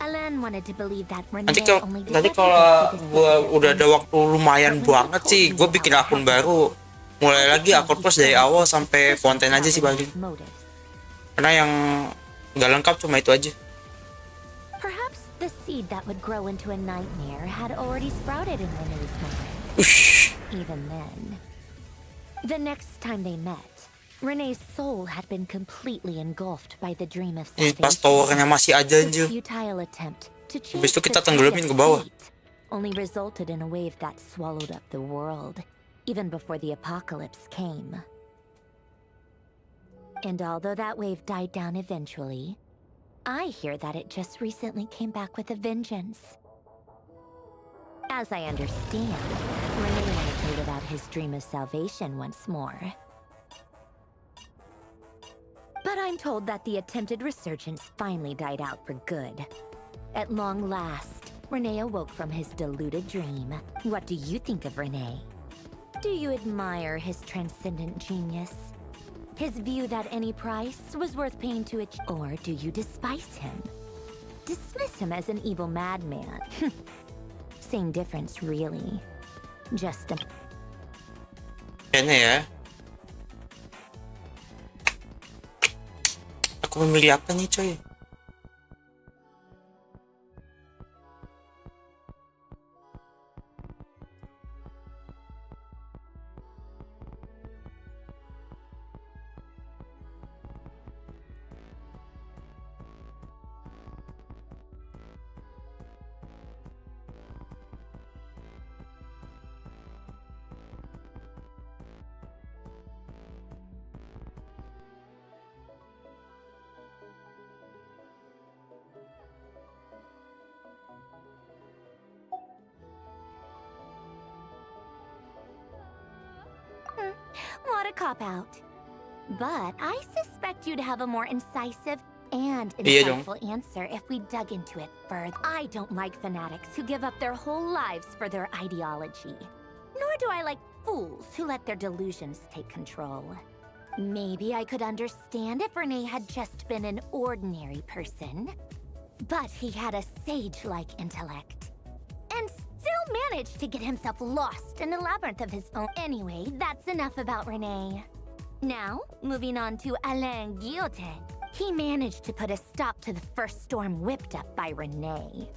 Alain wanted to believe that Renee only did Nanti what he kalau did for gue the udah ada waktu lumayan banget sih, gue bikin akun baru. Mulai lagi akun plus dari awal sampai Fontaine aja sih paling. motives. Karena yang nggak lengkap cuma itu aja. Perhaps the seed that would grow into a nightmare had already sprouted in Renee's mind. Even then. The next time they met, Renee's soul had been completely engulfed by the dream of Ini pas salvation. towernya masih ada This anjir. futile attempt to change Habis itu kita the tenggelumin ke tide of bawah. fate only resulted in a wave that swallowed up the world, even before the apocalypse came. And although that wave died down eventually, I hear that it just recently came back with a vengeance. As I understand, Renee wanted to live out his dream of salvation once more. But I'm told that the attempted resurgence finally died out for good. At long last, Renee awoke from his deluded dream. What do you think of Renee? Do you admire his transcendent genius? His view that any price was worth paying to achieve? Or do you despise him? Dismiss him as an evil madman? Same difference, really. Just a... Kayaknya ya. Aku memilih apa nih coy? What a cop-out. But I suspect you'd have a more incisive and Iya dong. insightful answer if we dug into it further. I don't like fanatics who give up their whole lives for their ideology. Nor do I like fools who let their delusions take control. Maybe I could understand if Renee had just been an ordinary person. But he had a sage-like intellect. And still managed to get himself lost in a labyrinth of his own. Anyway, that's enough about Renee. Now, moving on to Alain Guillotin. He managed to put a stop to the first storm whipped up by Renee.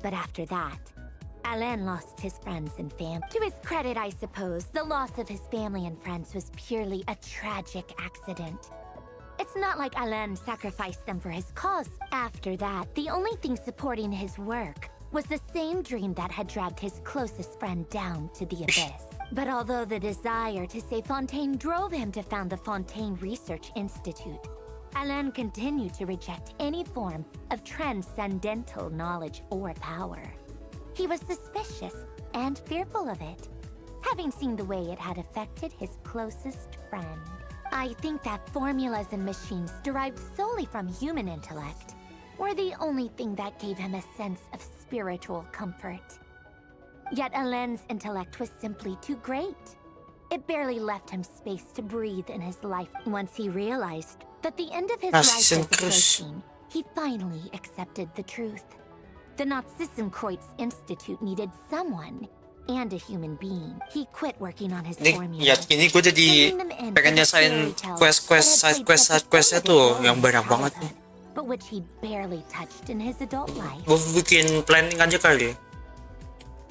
But after that, Alain lost his friends and family. To his credit, I suppose, the loss of his family and friends was purely a tragic accident. It's not like Alain sacrificed them for his cause. After that, the only thing supporting his work was the same dream that had dragged his closest friend down to the abyss. But although the desire to save Fontaine drove him to found the Fontaine Research Institute, Alain continued to reject any form of transcendental knowledge or power. He was suspicious and fearful of it, having seen the way it had affected his closest friend. I think that formulas and machines derived solely from human intellect were the only thing that gave him a sense of spiritual comfort. Yet Alain's intellect was simply too great. It barely left him space to breathe in his life. Once he realized that the end of his life was approaching, he finally accepted the truth. The Nazissenkreuz Institute needed someone and a human being. He quit working on his formula. Ya, ini gue jadi pengen nyasain side questnya tuh yang banyak banget nih. But which he barely touched in his adult life. Gue bikin planning aja kali.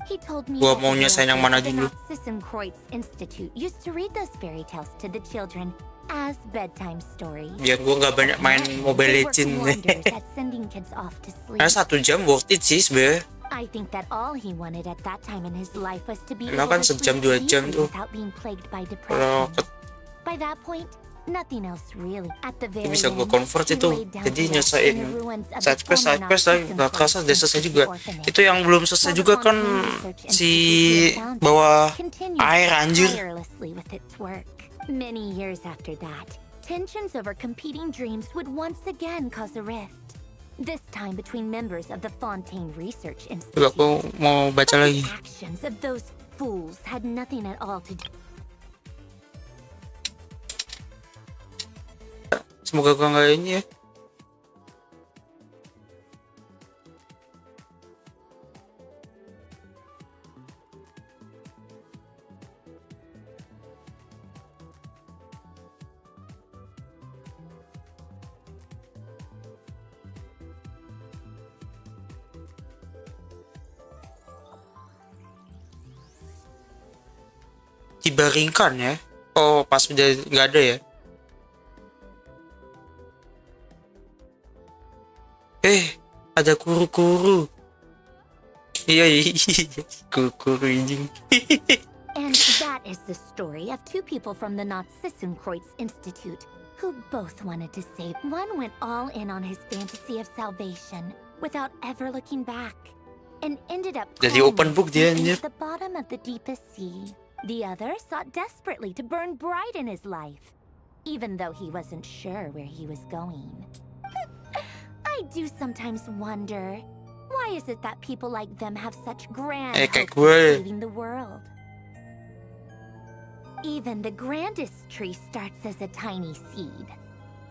He told me Gue mau nyasain yang mana dulu. The Nazissenkreuz Institute used to read those fairy tales to the children as bedtime stories. Biar gue nggak banyak main Mobile Legends nih. Karena 1 jam worth it sih sebenernya. I think that all he wanted at that time in his life was to be Emang able kan to sejam sleep 2 jam easily tuh. without being plagued by Kalau depression. By that point, nothing else really. At the very bisa gue end, convert he itu, laid down jadi to rest nyasain in the ruins of the side quest former lagi nggak kerasa udah selesai juga. orphanage. Itu yang belum selesai juga kan si bawa air anjir. Tirelessly with its work. Many years after that, tensions over competing dreams would once again cause a rift. This time between members of the Fontaine Research Institute. Juga aku mau baca lagi. The actions of those fools had nothing at all to do. Semoga gue nggak ini ya. Dibaringkan ya. Oh, pas udah nggak ada ya. Ada kuru-kuru. Iya, kuru-kuru anjing. And that is the story of two people from the Nazissenkreuz Institute who both wanted to save. One went all in on his fantasy of salvation without ever looking back and ended up Jadi open book dia anjir. at the bottom of the deepest sea. The other sought desperately to burn bright in his life, even though he wasn't sure where he was going. I do sometimes wonder, why is it that people like them have such grand kayak hopes of gue. saving the world? Even the grandest tree starts as a tiny seed.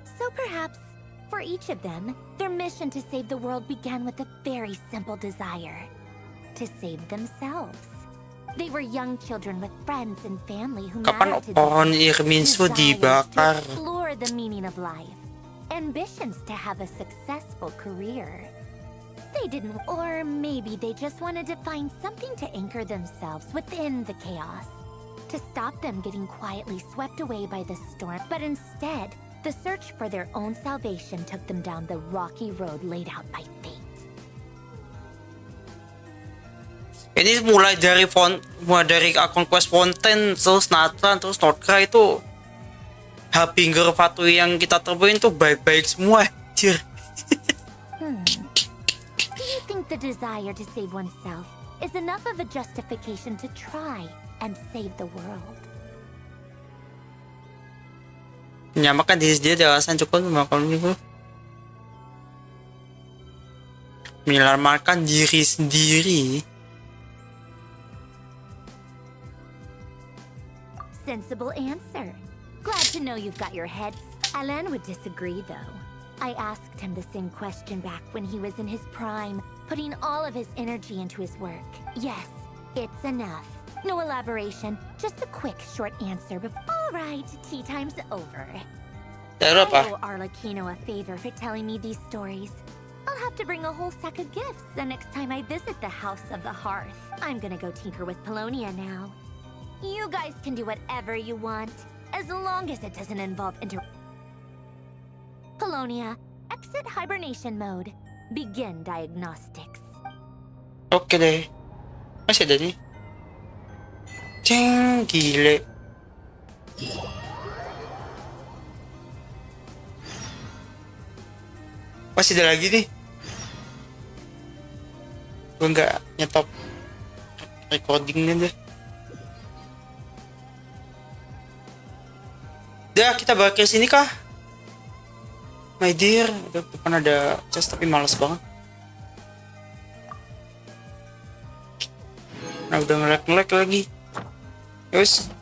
So perhaps, for each of them, their mission to save the world began with a very simple desire: to save themselves. They were young children with friends and family who Kapan mattered to pohon them. Irminsu Desires dibakar? to explore the meaning of life. Ambitions to have a successful career. They didn't, or maybe they just wanted to find something to anchor themselves within the chaos, to stop them getting quietly swept away by the storm. But instead, the search for their own salvation took them down the rocky road laid out by fate. Ini mulai dari akun quest Fontaine, terus Nathan, terus Nordkrai itu Habinger Fatui yang kita temuin tuh baik-baik semua anjir. Do you think the desire to save oneself is enough of a justification to try and save the world? menyamakan diri sendiri alasan cukup melakukan itu. Menyelamatkan diri sendiri. Sensible answer. Glad to know you've got your head. Alan would disagree, though. I asked him the same question back when he was in his prime, putting all of his energy into his work. Yes, it's enough. No elaboration, just a quick, short answer. All right, tea time's over. I owe Arlecchino a favor for telling me these stories. I'll have to bring a whole sack of gifts the next time I visit the House of the Hearth. I'm gonna go tinker with Polonia now. You guys can do whatever you want, as long as it doesn't involve Polonia, exit hibernation mode. Begin diagnostics. Oke deh. Masih ada nih. Ceng, gile. Masih ada lagi nih. Gue nggak nyetop recordingnya deh. Dah, kita balik ke sini kah? My dear, depan ada chest tapi males banget. Nah, udah nge-lag lagi. Yus.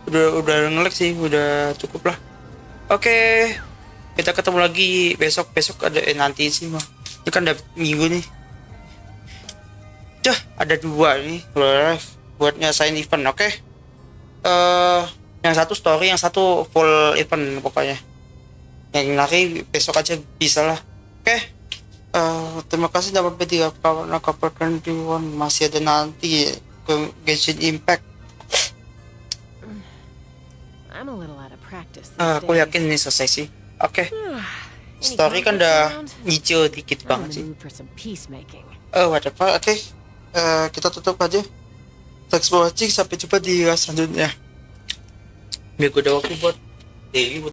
Udah nge-lag sih, udah cukup lah. Oke. Kita ketemu lagi besok ada nanti sih mah. Ini kan udah minggu nih. Ada 2 nih buat nyasain event, oke? Yang satu story, yang satu full event pokoknya. Yang lari besok aja bisa lah, oke? Terima kasih dapat B3 kawan kabarkan masih ada nanti ke Genshin Impact. I'm a little out of practice. Aku yakin ini selesai sih, oke? Story kan udah nyicil dikit banget sih. Whatever, oke? Kita tutup aja. Thanks for watching, sampai jumpa di selanjutnya. Biar gue ada waktu buat daily